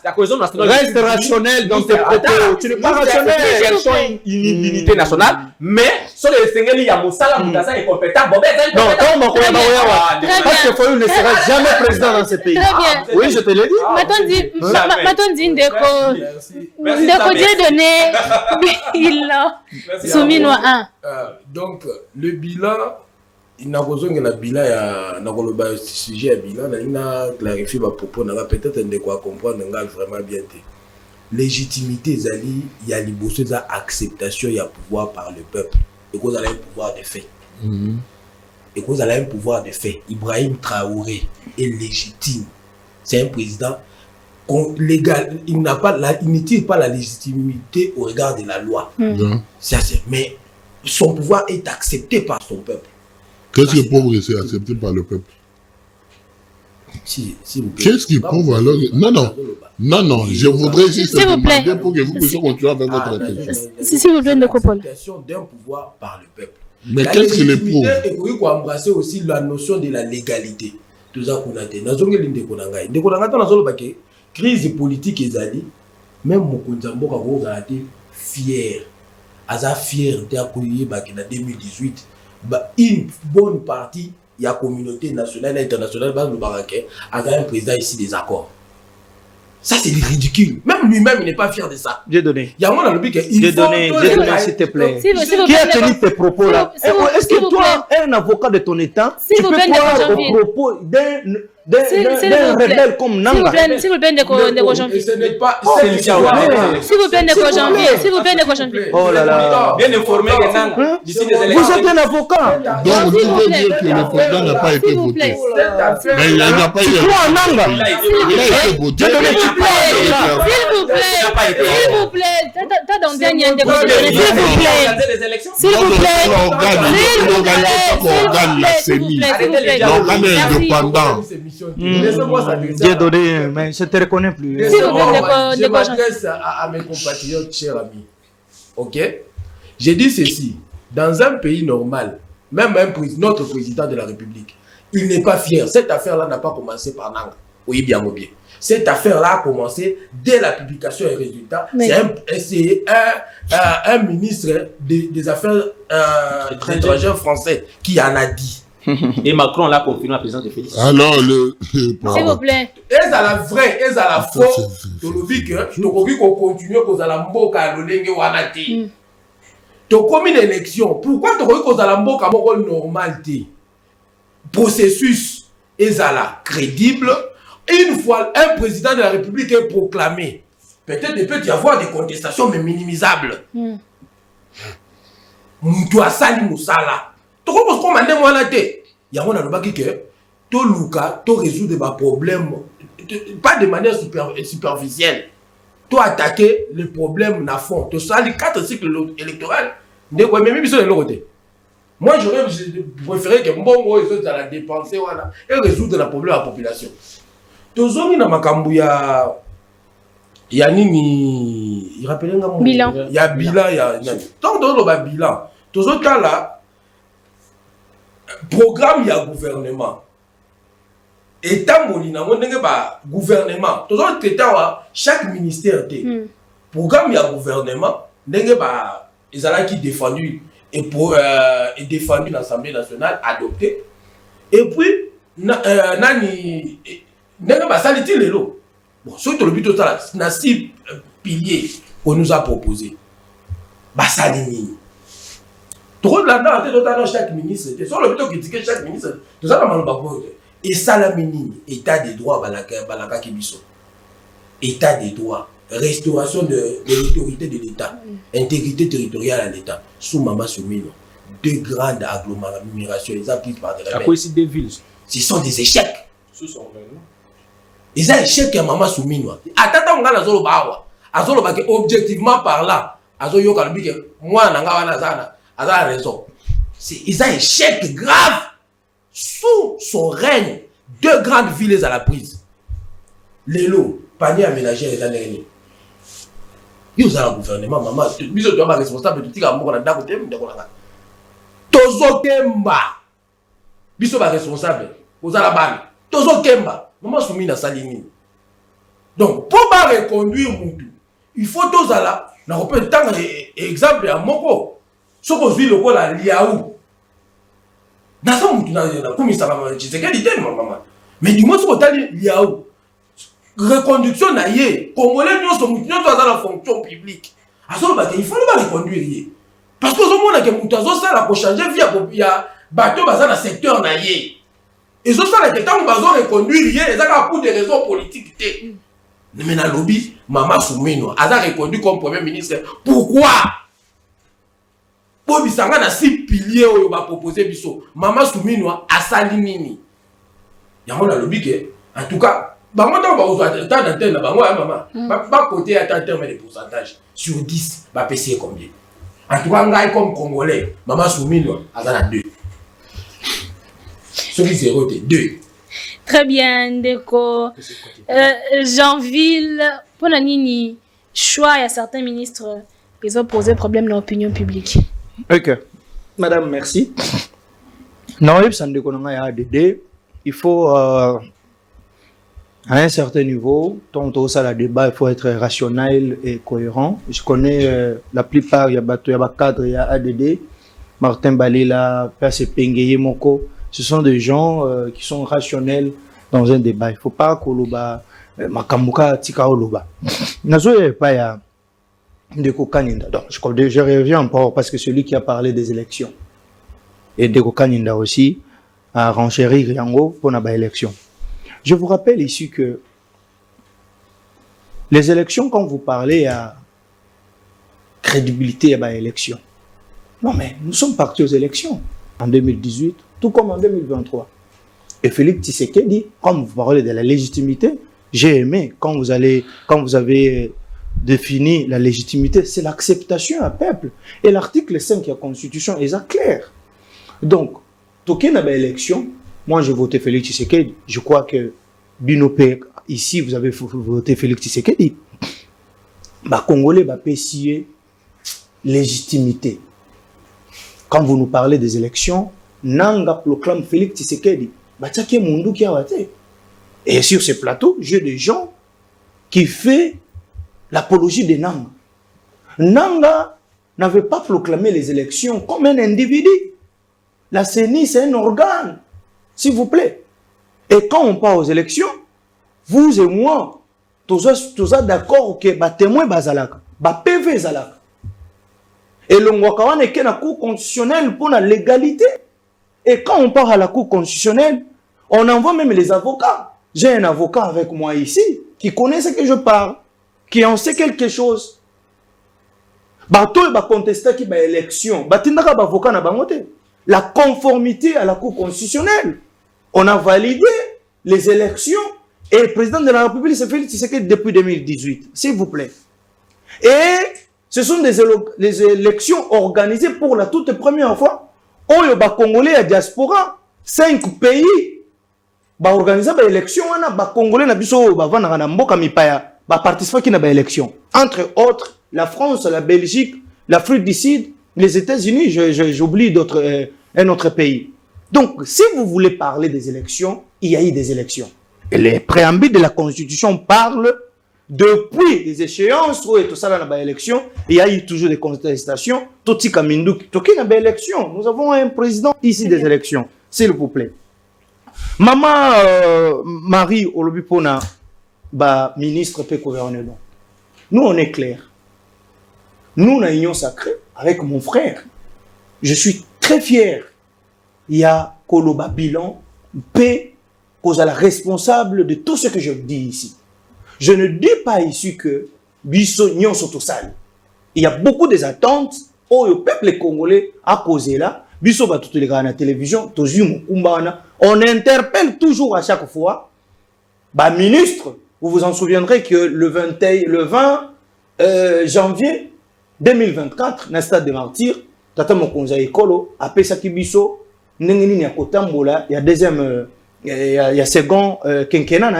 La cohésion nationale reste rationnel dans tes propos. Tu n'es pas rationnel. Une unité nationale, mais sur les Sénégalais, il y a Moussala, Moutassa est compétent. Non, parce que Foyou ne sera jamais président dans ce pays. Très bien. Oui, je te l'ai dit. Maintenant, Ndeko Dieu donné bilan. Soumino 1. Donc, le bilan, il n'a pas besoin de bilan, il y a un sujet à bilan, il a clarifié ma propos, peut-être de quoi comprendre, vraiment bien. Légitimité, il y a l'acceptation, il y a pouvoir par le peuple. Et vous avez un pouvoir de fait. Et vous avez un pouvoir de fait. Ibrahim Traoré est légitime. C'est un président légal. Il ne tire pas la légitimité au regard de la loi. Mais son pouvoir est accepté par son peuple. Qu'est-ce qui prouve que c'est accepté par le peuple? Qu'est-ce qui prouve alors? Non, je voudrais juste demander pour que vous puissiez continuer avec votre réflexion. S'il vous plaît, de Copol. L'acceptation d'un pouvoir par le peuple. Mais qu'est-ce qui le prouve? Et il faut embrasser aussi la notion de la légalité. Tout ça qu'on a dit. Nous avons dit que crise politique est allée. même mokonzi mboka kozala te fier aza fier te akoyebaki na 2018 une bonne partie de la communauté nationale et internationale aza un président ici des accords. Ça c'est ridicule. Même lui-même il n'est pas fier de ça. J'ai donné. Il y a un moment j'ai donné s'il te plaît. Qui a tenu tes propos là? Est-ce que toi, un avocat de ton état, tu peux croire aux propos d'un rebelle comme Nanga? S'il vous plaît, de janvier. Ce n'est pas. S'il vous plaît, de janvier. S'il vous plaît, de janvier. Oh là là. Bien informé que Nanga. Vous êtes un avocat. Donc vous pouvez dire que le président n'a pas été voté. Mais il n'a pas été voté. Il a été voté. S'il vous plaît. T'as dans bien s'il vous plaît. S'il vous plaît. L'organe est indépendant. J'ai donné, mais je ne te reconnais plus. Je m'adresse à mes compatriotes, chers amis. Ok? J'ai dit ceci. Dans un pays normal, même notre président de la République, il n'est pas fier. Cette affaire-là n'a pas commencé par Nanga. Oui, bien ou bien. Cette affaire-là a commencé dès la publication et résultat. C'est un ministre des Affaires étrangères français qui en a dit. Et Macron l'a confirmé à la présidence de Félix. Alors, s'il vous plaît. Et ça la vraie, et ça la faux. Tu le dis que tu peux continuer à la mboka à l'olenge wanati. Tu as une élection. Pourquoi tu as la mboka à mon normalité? Processus est crédible. Une fois un président de la République est proclamé, peut-être il peut y avoir des contestations, mais minimisables. Moutou Sali Moussala. Tu comprends comment on a dit? Il y a un homme qui dit to luka, to résoudre des problèmes, pas de manière superficielle. To attaquer les problèmes à fond. Tu sali 4 cycles électoraux. Moi, j'aurais préféré que Mbongo la dépenser et résoudre le problème à la population. Tozongi na makambu ya nini, il rappelle nga bilan. Il y a bilan, il y a tant d'autres bilan. Tozota là programme il y a gouvernement. État molina mo ndenge ba gouvernement. Tozota traiter chaque ministère té. Programme il y a gouvernement ndenge ba ezala qui défendu et pour défendu l'Assemblée nationale adopté. Et puis nani n'est pas ça les lots. Bon, sur le but total, na 6 piliers qu'on nous a proposé. Basalini. Trop de là-dedans, chaque ministre. Sur le but de critiquer chaque ministre, tout ça, et ça, la minime, état des droits, balaka kibiso. État des droits, restauration de l'autorité de l'État, intégrité territoriale à l'État. Sous Mama Soumino, 2 grandes agglomérations, les appliquent par des villes. Ce sont des échecs. Sous son gouvernement. Ils ont échec à Mama Soumino. Attends, on a zolo bawa. Azolo bake objectivement parlant. Azo yo kalbi que moi nanga wana zana. Aza raison. Ils ont échec grave. Sous son règne, 2 grandes villes à la prise. Lélo, panier aménagé les années. Ils ont un gouvernement, maman. Biso doit être responsable de tout ce qu'on a dans le thème. Tozo Kemba. Biso va responsable. Aux Alabama. Tozo Kemba. Maman soumis na salini. Donc, pour pas reconduire Moutou, il faut tous là. On peut prendre exemple à Moko. Ce qu'on vit le la Liaou. Dans ce Moutou, comme il s'appelle, je sais qu'elle dit maman. Mais du moins, ce qu'on a Liaou. Reconduction na yé. Congolais, nous sommes dans la fonction publique. À ce moment-là, il faut pas reconduire. Parce que ce moment-là, que Moutou a ça pour changer via bateau dans le secteur na yé. Et ça, c'est que tant que vous reconduire, ils ont pour des raisons politiques. Mais dans le lobby, Mama Soumino a reconduit comme Premier ministre. Pourquoi? Pour qu'il y a 6 piliers qui ont proposé. Mama Soumino a salimini. Il y a un lobby qui, en tout cas, il y a un côté en termes de pourcentage. Sur 10, il va payer combien? En tout cas, comme Congolais, Mama Soumino a 2. Celui 2. Très bien, Ndeko. Jeanville, pour la nini, choix, il y a certains ministres qui ont posé problème dans l'opinion publique. Ok. Madame, merci. Non, il faut à un certain niveau, tant ça la débat, il faut être rationnel et cohérent. Je connais la plupart, il y a cadre, il y a ADD, Martin Balila, Perse Pengeye Moko. Ce sont des gens qui sont rationnels dans un débat. Il ne faut pas que l'oba Makamuka Tika Oloba. Nazo pas ya Ndeko Kaninda. Donc je reviens encore parce que celui qui a parlé des élections et Ndeko Kaninda aussi a renchéri Riango pour la élection. Je vous rappelle ici que les élections, quand vous parlez à crédibilité à l'élection, non mais nous sommes partis aux élections en 2018, tout comme en 2023. Et Félix Tshisekedi, quand vous parlez de la légitimité, j'ai aimé quand vous avez défini la légitimité, c'est l'acceptation à peuple. Et l'article 5 de la Constitution est clair. Donc, toqué dans l'élection, moi j'ai voté Félix Tshisekedi. Je crois que Binopé, ici vous avez voté Félix Tshisekedi. Bah, Congolais, bah, PCA, légitimité. Quand vous nous parlez des élections, Nanga proclame Félix Tshisekedi. Bah, tchake mundu qui a voté. Et sur ce plateau, j'ai des gens qui font l'apologie de Nanga. Nanga n'avait pas proclamé les élections comme un individu. La CENI, c'est un organe, s'il vous plaît. Et quand on part aux élections, vous et moi, tous d'accord que les témoins bazalaka, les PV zalaka. Et le Mwakawan est la Cour constitutionnelle pour la légalité. Et quand on part à la Cour constitutionnelle, on envoie même les avocats. J'ai un avocat avec moi ici qui connaît ce que je parle, qui en sait quelque chose. Bato va contester qui ba élection, batindaka ba avocat na bangote. La conformité à la Cour constitutionnelle. On a validé les élections et le président de la République s'est fait depuis 2018, s'il vous plaît. Et ce sont des élections organisées pour la toute première fois. On ba Congolais à diaspora, 5 pays, ba organiser ba élection, on a ba Congolais na biso ba vana na mboka mipaya, ba participer qui na ba élection. Entre autres, la France, la Belgique, l'Afrique du Sud, les États-Unis, j'oublie un autre pays. Donc, si vous voulez parler des élections, il y a eu des élections. Et les préambules de la Constitution parlent depuis les échéances où tout ça dans la élection, il y a eu toujours des contestations. Toti Kamindou, Toki na élection. Nous avons un président ici des élections, s'il vous plaît. Maman Marie Olobipona, ministre peut gouverner. Nous, on est clair. Nous, la union sacrée, avec mon frère, je suis très fier. Il y a Koloba Bilan, P, cause à la responsable de tout ce que je dis ici. Je ne dis pas ici que Bisso Nyon Sotosal. Il y a beaucoup des attentes où le peuple congolais a causé là. Bisso va tout les gars à la télévision, on interpelle toujours à chaque fois. Ministre, vous vous en souviendrez que le 20 janvier 2024, dans le stade des martyrs, Tata Mokonza Ekolo a fait ça qui Bisso. Il y a deuxième, il y a second quinquennat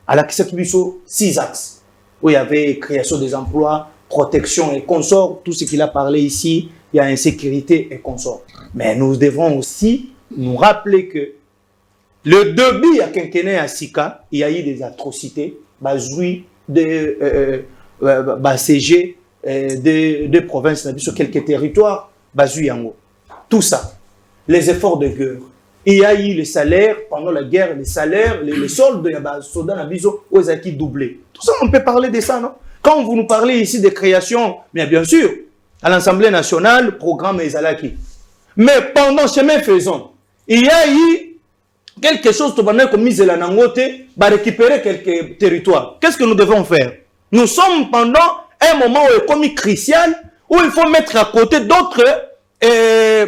à la Kisakibiso 6 axes où il y avait création des emplois, protection et consorts, tout ce qu'il a parlé ici, il y a insécurité et consorts. Mais nous devons aussi nous rappeler que le début à quinquennat à Sika, il y a eu des atrocités, bazoui de CG de provinces, sur quelques territoires, bazoui yango. Tout ça. Les efforts de guerre. Il y a eu les salaires, pendant la guerre, les salaires, les soldes, il y a des soldats à Biso, où ils ont été doublés. Tout ça, on peut parler de ça, non? Quand vous nous parlez ici de création, bien sûr, à l'Assemblée nationale, programme Ezalaki. Mais pendant chemin faisant, il y a eu quelque chose comme Misela Nangote, va récupérer quelques territoires. Qu'est-ce que nous devons faire? Nous sommes pendant un moment où comme crucial, où il faut mettre à côté d'autres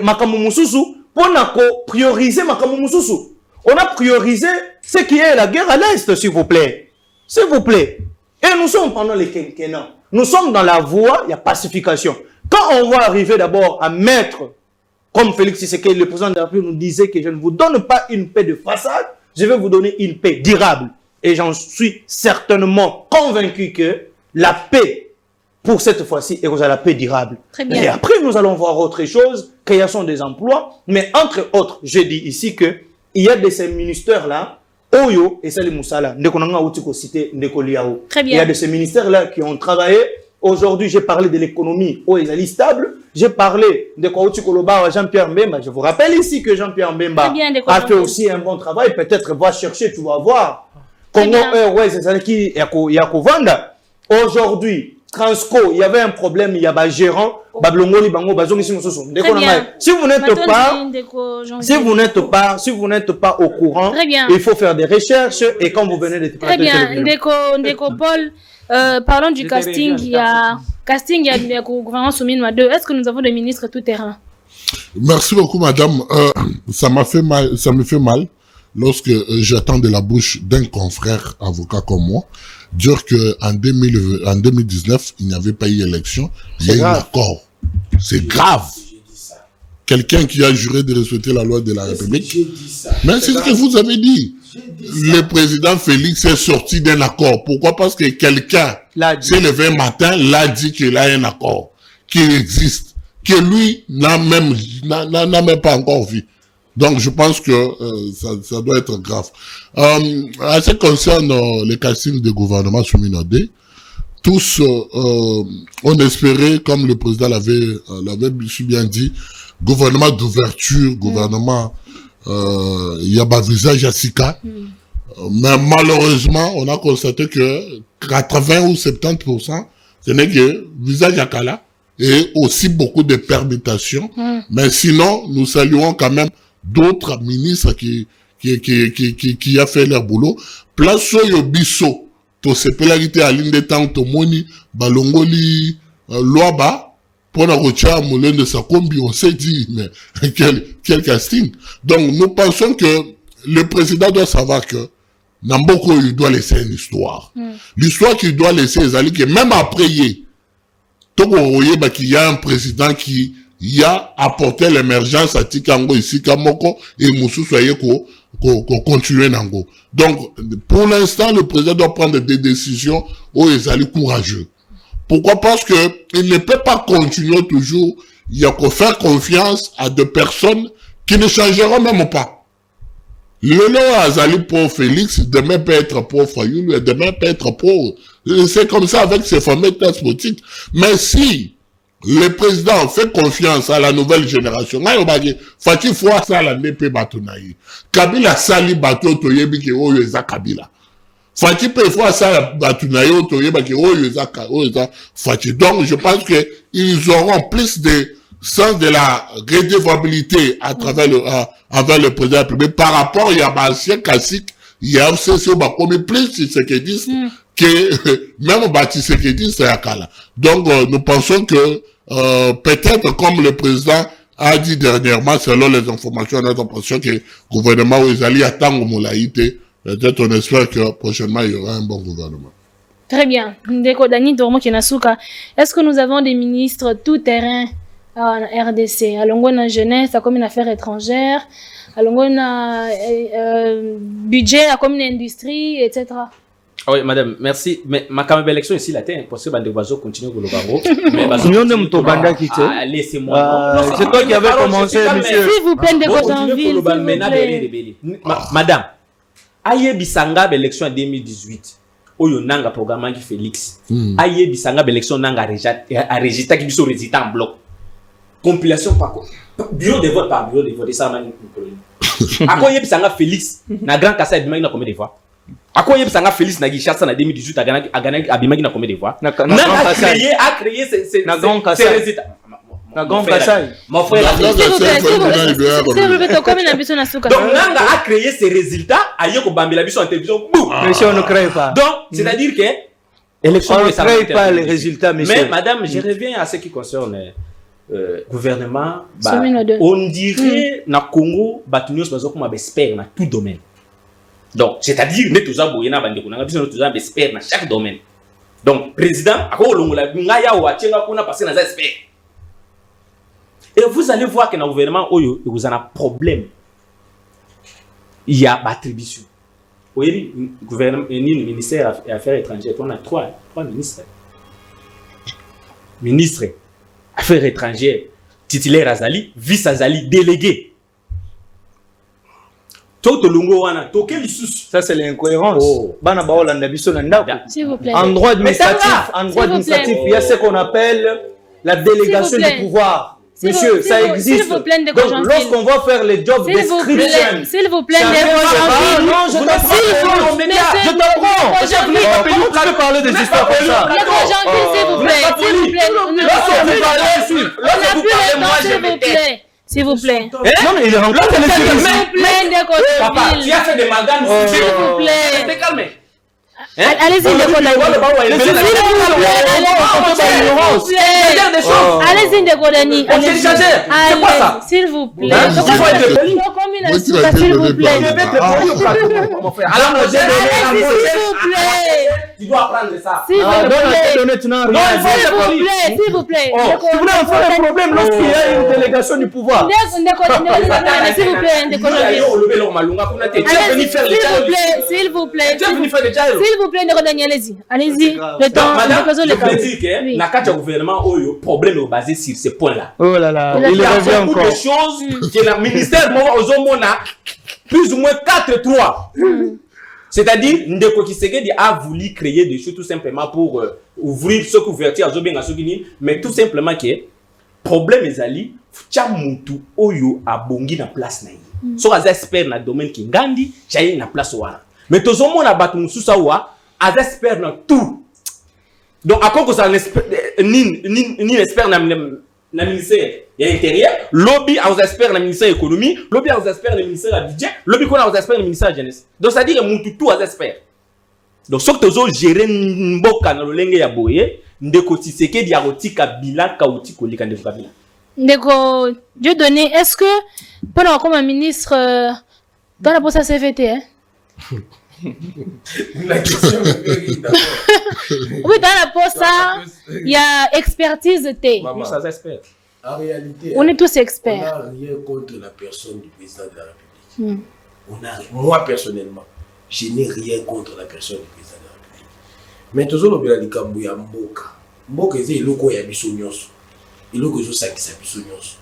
Makamumususu, pour prioriser Makamumususu. On a priorisé ce qui est la guerre à l'Est, s'il vous plaît. S'il vous plaît. Et nous sommes pendant les quinquennats. Nous sommes dans la voie, il y a pacification. Quand on va arriver d'abord à mettre, comme Félix Tshisekedi, le président de la République nous disait que je ne vous donne pas une paix de façade, je vais vous donner une paix durable. Et j'en suis certainement convaincu que la paix, pour cette fois-ci, est la paix durable. Très bien. Et après, nous allons voir autre chose, création des emplois. Mais entre autres, je dis ici que il y a de ces ministères-là, Oyo, et ça les Moussala, ndeko nanga outiko cité, ndeko liao. Très bien. Il y a de ces ministères-là qui ont travaillé. Aujourd'hui, j'ai parlé de l'économie, où ils allaient stable. J'ai parlé de Kouaouti Koloba, Jean-Pierre Mbemba. Je vous rappelle ici que Jean-Pierre Mbemba a fait aussi un bon travail. Peut-être va chercher, tu vas voir. Congo Airways, c'est ça qui est à Kovanda. Aujourd'hui, Transco, il y avait un problème, il y avait un gérant. Si vous n'êtes pas au courant, il faut faire des recherches et quand vous venez de très bien, Ndeko Paul, parlons du casting. Il y a le gouvernement Soumine 2. Est-ce que nous avons des ministres tout terrain? Merci beaucoup, madame. Ça me fait mal lorsque j'attends de la bouche d'un confrère avocat comme moi dire que en 2019 il n'y avait pas eu élection, il y a eu un accord. C'est grave. Quelqu'un qui a juré de respecter la loi de la République. Mais c'est ce que vous avez dit. Le président Félix est sorti d'un accord. Pourquoi? Parce que quelqu'un s'est levé un matin, l'a dit qu'il a un accord qui existe, que lui n'a même pas encore vu. Donc je pense que ça doit être grave. En ce qui concerne les castings de gouvernement Souminodé, tous on espérait, comme le président l'avait bien dit, gouvernement d'ouverture, gouvernement il y a un visage à Sika. Mais malheureusement, on a constaté que 80 ou 70%, ce n'est que visage à Kala et aussi beaucoup de permutations. Mais sinon, nous saluons quand même d'autres ministres qui a fait leur boulot. Place au biso, to se pelarité à l'inde de temps, to moni, balongoli, loaba, pour la rocha, moulin de sa combi, on s'est dit, mais quel casting. Donc, nous pensons que le président doit savoir que Namboko, il doit laisser une histoire. L'histoire qu'il doit laisser, c'est que même après, il y a un président qui a apporté l'émergence à Tikango ici, Kamoko, et Moussou soyez qu'on continue Nango. Donc, pour l'instant, le président doit prendre des décisions où ils allaient courageux. Pourquoi? Parce que il ne peut pas continuer toujours. Il y a qu'à faire confiance à des personnes qui ne changeront même pas. Le nom Azali pour Félix, demain peut être pour Fayoulou, et demain peut être pour... C'est comme ça avec ces fameux tests politiques. Mais si le président fait confiance à la nouvelle génération, Fatih Foua Sala Nepe Batunaï, Kabila Sali Batu Toyebi ki Oyo Eza Kabila. Fatih Foua Sala Batunaï Toyebi ki Oyo Eza Fatih. Donc je pense que ils auront plus de sens de la redevabilité à travers envers le président de la République par rapport à Yabassien Kassik, il y a aussi plus de ce qu'ils disent que même Baptiste qui dit c'est Akala. Donc nous pensons que peut-être comme le président a dit dernièrement, selon les informations, notre impression que le gouvernement où ils allaient attendre Moulaïté, peut-être on espère que prochainement il y aura un bon gouvernement. Très bien. Ndeko Dani Dormo Kenasuka, est-ce que nous avons des ministres tout terrain en RDC? Allons en jeunesse, comme une affaire étrangère, allons en budget, comme une industrie, etc. Ah oui, madame, merci. Mais ma campagne d'élection ici, là, c'est impossible de continuer pour le barreau. Laissez-moi. C'est toi qui avais commencé, monsieur. S'il vous plaît, de Cotonville. Madame, aïe bisanga l'élection en 2018. Oyo nanga programme qui Félix. Aïe bisanga l'élection nanga résultat qui sont résultats en bloc. Compilation par bureau de vote par bureau de vote. Ça m'a dit. À quoi bisanga Félix na grand kassa de combien de fois? À quoi bisanga Félix na Gishasa na 2018 a gagné abimagi na combien de fois? A créé ces résultats. Mon frère, donc Nanga a créé ces résultats, Ayoko Bambi la biso en télévision. Monsieur, on ne crée pas. Donc, c'est-à-dire que élection ne crée pas les résultats, monsieur. Mais madame, je reviens à ce qui concerne gouvernement. On dirait na Congo, Batunios bazoko expert dans tout domaine. Donc, c'est-à-dire ne tous aboyena bandeko na biso tous expert dans chaque domaine. Donc, président, ako longola ngaya wa tchenga kuna passer na expert. Et vous allez voir que dans le gouvernement, vous avez un problème. Il y a attribution. Vous voyez, le gouvernement, le ministère des Affaires étrangères, on a trois ministres. Ministre des Affaires étrangères, titulaire Azali, vice Azali, délégué. Toto Lungo wana, toke lisusu. Ça, c'est l'incohérence. Bana baolanda biso na ndako. S'il vous plaît. En droit administratif, il y a ce qu'on appelle la délégation du pouvoir. Monsieur, ça existe. S'il vous plaît, donc, lorsqu'on va faire les jobs description, s'il vous plaît, non, je t'apprends. Comment tu peux parler des histoires comme ça? S'il vous plaît, s'il vous plaît. S'il vous plaît. Non, mais il est rentré. S'il vous plaît, Papa, tu as fait des maganes. S'il vous plaît. T'es calmé. Allez-y, allez-y, Ndekodani. C'est quoi ça? S'il vous plaît. S'il vous plaît. Tu dois apprendre ça. S'il vous plaît. Tu voulais en faire un problème lorsqu'il y a une délégation du pouvoir. S'il vous plaît. Allez-y. Le temps. Madame, je veux dire que la carte du gouvernement, le problème est basé sur ces points-là. Oh là là, il revient encore. Il y a beaucoup de choses que le ministère a plus ou moins 4-3. C'est-à-dire, Ndeko Kisegedi a voulu créer des choses tout simplement pour ouvrir ce couverture à Zobeng à Sogini, mais tout simplement que le problème est ali, Tchamutu Oyo a bongi na place na yi. So as expert na domaine qui ngandi, chaye na place wana. Mais tout le monde a battu Moussousa wa, as expert dans tout. Donc, à quoi que ça ni expert na ministère de l'Intérieur, lobby aux experts dans le ministère de l'économie, lobby aux experts dans le ministère du budget, lobby qu'on a aux experts dans le ministère de la jeunesse. Donc, ça dit que tout aux experts. Donc, ce que tu as géré mboka na lolenge ya boye, ndeko tiseke diaroti kabila kauti kolika ndeko kabila. Ndeko, Dieu donné, est-ce que pendant comme un ministre dans la poste CVT, hein? La question est d'accord. Oui, dans la poste, il y a expertise T. Nous, ça experts. En réalité, on est tous experts. On n'a rien contre la personne du président de la République. Moi, personnellement, je n'ai rien contre la personne du président de la République. Mais tout le monde a dit que Mboka. Mboka, c'est le ko ya biso nyonso. Il est que ça qui s'est biso nyonso.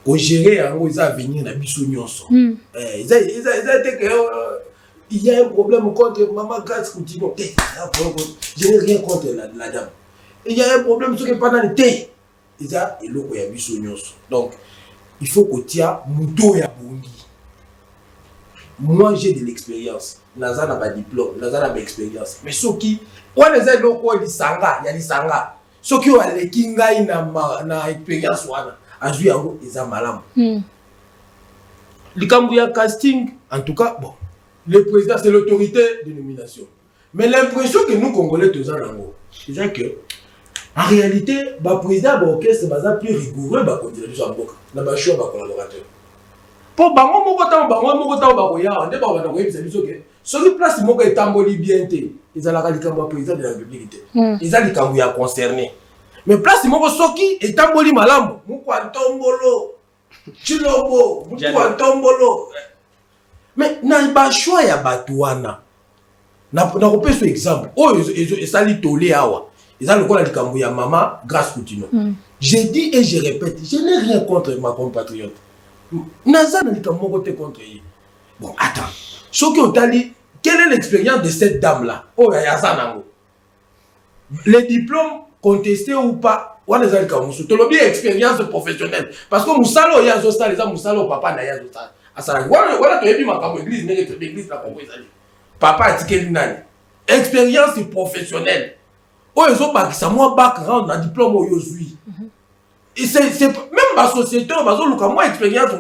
Au gérer, ils ont venir na biso nyonso. Il y a un problème contre Maman Grace Coutinho. Je n'ai rien contre la dame. Il y a un problème sur le panel. Donc, il faut que tu aies Mouto ya Bongi. Moi, j'ai de l'expérience. Naza n'a pas de diplôme, Naza n'a pas d'expérience. Mais ceux qui, on les a locaux, il y a des sanga. Ceux qui ont les kinga, ils n'ont expérience. Ils ont malam. Le Kambouya casting, en tout cas, bon. Le président, c'est l'autorité de nomination. Mais l'impression que nous, Congolais, tous en ango, c'est que, en réalité, le président de l'orchestre est plus rigoureux que le président de l'orchestre. Il collaborateur. Pour bango moko ta bakoya, nde ba wana ko yebisa biso ke soki place moko etamboli bien te, ezalaka likambo ya président de la République te. Eza likambo ya concerné. Mais place moko soki etamboli malamu, moko antombolo, chilombo, moko antombolo. Mais na ba choix ya batuana. Na ko peso exemple. Oh ezali tolé awa. Ezali lokola likambo ya Maman Grace Coutinho. Je dis et je répète, je n'ai rien contre ma compatriote. Naza n'a likambo côté contre lui. Bon, attends. Ce que Otali, quelle est l'expérience de cette dame-là? Oh Yazanango. Les diplômes contestés ou pas, on les a likambo. Tu l'as bien expérience professionnelle. Parce que Moussalo Yazostal, les Moussalo papa na Yazostal. Voilà, tu as vu ma église, l'église la Congo. Papa a dit qu'elle n'a expérience professionnelle. Oh, ils ont bac, ça moi background, un diplôme au Yosui. Et c'est même ma société, moi expérience,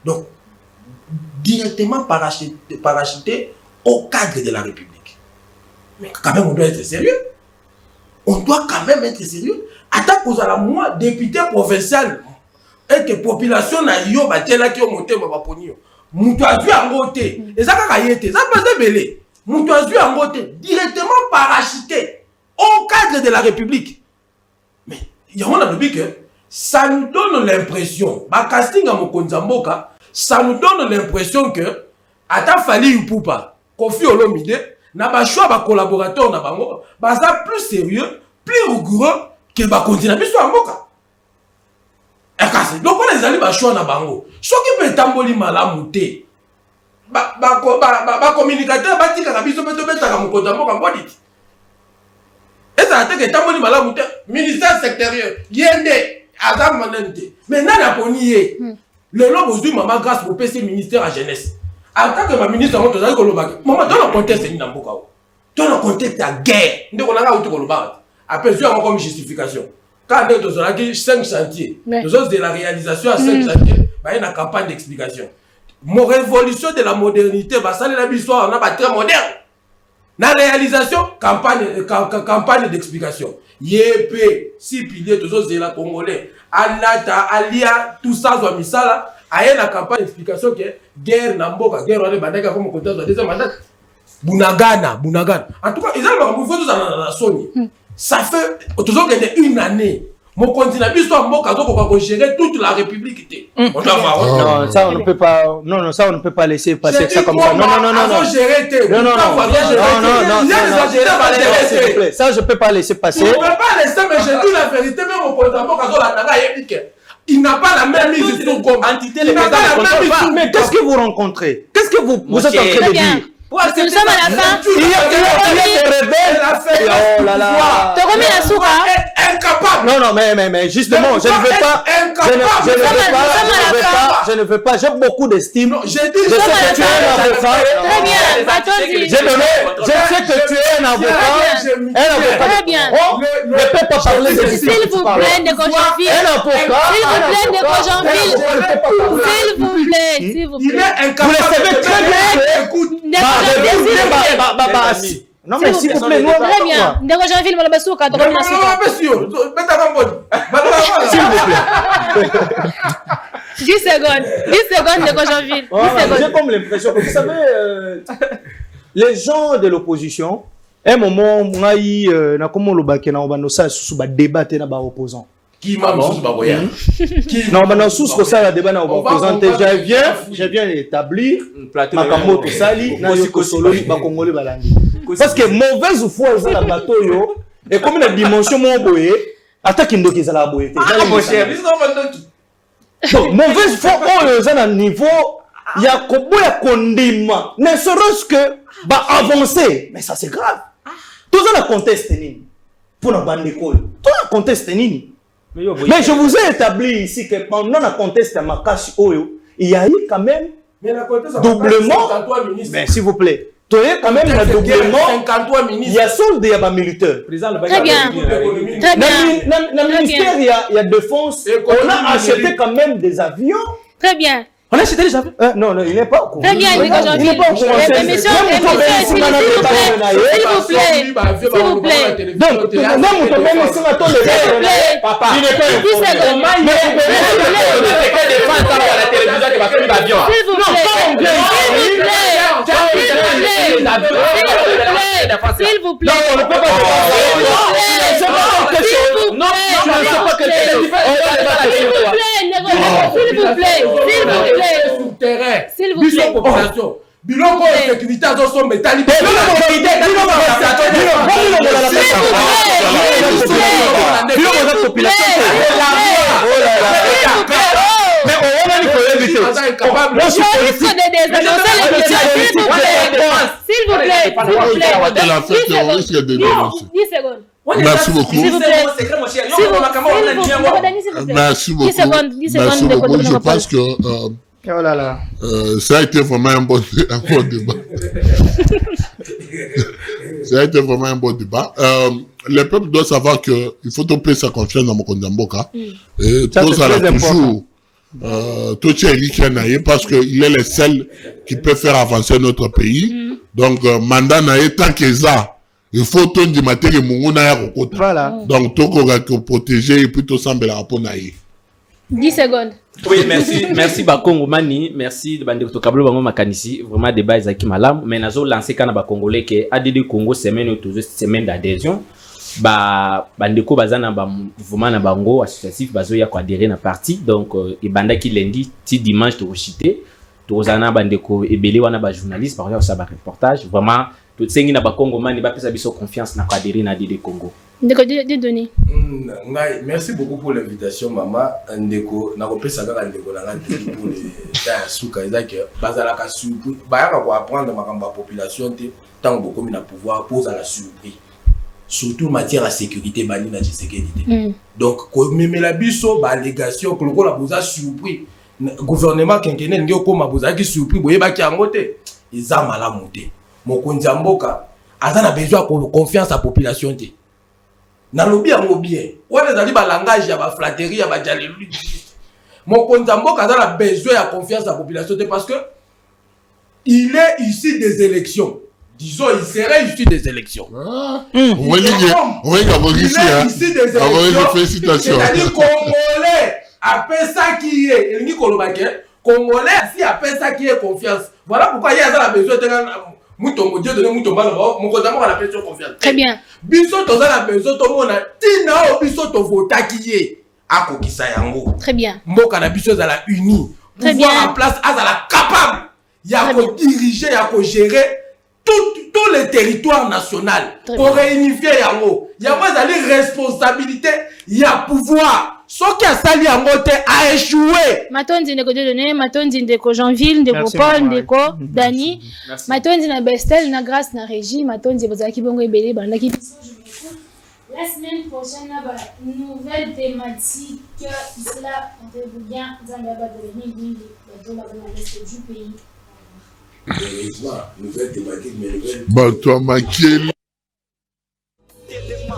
donc directement parachuté au cadre de la République. Mais quand même, on doit être sérieux. On doit quand même être sérieux. Attends, vous allez moi, député provincial. Et que la population n'a yo batela qui ont monté ma ponio. Moutou a vu en côté. Et ça a été. Ça passe belé. Moutou a vu en côté. Directement parachuté au cadre de la République. Mais il y a un public que ça nous donne l'impression. Ma casting à mon Konzamboka, ça nous donne l'impression que Ata Fali Yupupa, Kofi Olomide, n'a pas choix de collaborateur na bango, ça plus sérieux, plus rigoureux que ba continue biso Mboka. Donc on les allait choix na bango. Ce qui peut tamboli malamu te. communicateur batika na biso beto betaka mokonza mboka mboditi. Et ça a été que tamoni malamu te ministère sectoriel yende azam manente. Mais nana poniye. Le lobo du maman grâce pour PC ministère à jeunesse. En tant que ma ministre on tozali kolobaki. Maman dans le contexte ni na mboka o. Dans le contexte de la guerre. Ndeko nanga uti kolobaki. Après je comme justification. Quand nous avons 5 chantiers, nous avons de la réalisation à 5 chantiers, il y a une campagne d'explication. Mon révolution de la modernité, ça c'est l'histoire, on a très moderne. La réalisation, campagne d'explication. Yépé, 6 piliers, tous autres, la Congolais, Alata, Alia, tout ça, Misala, il y a une campagne d'explication qui est guerre, Namboka, guerre, on est bandaka, comme on compte dans le deuxième mandat. Bunagana. En tout cas, ils ont la Sony. Ça fait toujours une année. Mon continent, l'histoire de gérer toute la République. On doit voir. Non, ça on ne peut pas. Non, ça on ne peut pas laisser passer ça comme ça. Non. Ça je peux pas laisser passer. On ne peut pas laisser, mais j'ai dit la vérité, même au continent, il n'a pas la même mise sur comme entité. Mais qu'est-ce que vous rencontrez? Qu'est-ce que vous êtes en train de dire? Nous sommes à la fin. Il y a des rebelles. Oh là là. Te remets la soura. Incapable. Non, mais justement, je ne veux pas. J'ai beaucoup d'estime. J'ai dit je sais que tu es un avocat. Très bien. Je sais que tu es un avocat. Très bien. Ne peut pas parler de s'il vous plaît, Négojanville. Un avocat. S'il vous plaît, s'il vous plaît. Il est incapable. Vous le savez très bien. Écoute. Non mais s'il vous plaît, nous très bien. Négojanville, mon abasouka, s'il vous plaît. 10 secondes, Négojanville. J'ai comme l'impression que vous savez, les gens de l'opposition, à un moment, on a eu un débat avec les opposants. Qui m'a non, mais sous ça, la débat n'a pas présenté. Je viens d'établir ma camote sali, parce que mauvaise foi, ils ont bateau et comme la dimension mon boye, attaque une doki la boye. Mauvaise foi, ils ont un niveau, il y a un condiment, ne serait-ce que avancer, mais ça c'est grave. Tout ça la conteste pour la bande d'école. Tout la conteste nini. Mais je vous ai établi ici que pendant la conteste à Makashi Oyo, il y a eu quand même doublement. Mais s'il vous plaît, il y a quand même un doublement. Il y a solde et militaire. Très bien. Très bien. Dans le ministère, il y a défense. On a acheté quand même des avions. Très bien. On a acheté les avions? Non, il n'est pas au courant. Très bien, il n'est pas au courant. S'il vous plaît. Donc, même si on attend les avions, papa, il n'est pas au courant. S'il vous plaît. Non, on ne peut pas. S'il vous plaît. Biloko sécurité à son métallique. Mais on a une s'il vous plaît. Merci beaucoup. Merci beaucoup. 10 secondes. Je pense que ça a été vraiment un bon débat. Ça a été vraiment un bon débat. Le peuple doit savoir qu'il faut placer sa confiance dans Mokonza Mboka. Et tout ça là toujours. Tout est parce qu'il est le seul qui peut faire avancer notre pays. Donc, mandat naïe tant que ça. Il faut tout du matériel voilà. Donc, tout qu'on protéger et puis tout semble la rapport naïe. 10 secondes. Oui, merci Bakongo Mani, merci de Bande Kablo Bango Makanisi, vraiment débat Isaki Malam, mais nazo lancé kana ba Congolais que ADD Congo semaine ou toujours semaine d'adhésion, bandeko bazana ba mouvement na bango associatif bazo ya ko adhérer na parti, donc et banda ki lundi ti dimanche to chité, to zana bandeko ebele wana ba journaliste par exemple ça ba reportage, vraiment tout sengi na ba Congo Mani ba pesa biso confiance na ko adhérer na ADD Congo. Des données. Merci beaucoup pour l'invitation, maman. Ndeko, na kopesa kaka ndeko na ngati pour les ta suka ezaki bazala ka surpris. Ba ya ko apprendre makamba population te tant beaucoup na pouvoir poser la surprise. Surtout en matière de sécurité bani na Tshisekedi. Donc ko memela biso ba allégation ko lokola boza surpris. Gouvernement quinquennal ngi ko maboza ki surpris boye ba ki angote. Eza malamu te. Mokonzi mboka azana besoin de confiance à population te. Na lobi yango bien wana ezali balangage ya baflatterie ya bajalelu mokonzi mboka aza na besoin ya confiance à la population parce que il est issu des élections, disons il serait issu des élections. Oui, il est issu des élections, c'est-à-dire congolais après ça qui est il dit congolais si après ça qui est confiance, voilà pourquoi il y a la besoin de Dieu donne la confiance. Très bien. Biso toza la besoin to mona tina o biso to vota kiye akokisa yango. Très bien. Mboka na biso za la uni. Très bien. En place azala capable ya ko diriger ya ko gérer tous les territoires nationaux pour réunifier yango. Yango ezali responsabilité ya pouvoir. Ce qui a sali en côté a échoué. Matondi ndeko de donner, Matondi ndeko Jeanville, ndeko Paul, ndeko Dani, Matondi na Bestel, na Grâce na Régie, Matondi bozaki bongo ebele bandaki. La semaine prochaine, nouvelle thématique. Cela, portez-vous bien. Zambaba de l'Église, bientôt dans l'est du pays. Nouvelle thématique, mais nouvelle. Bah, toi, Makiel. Telema,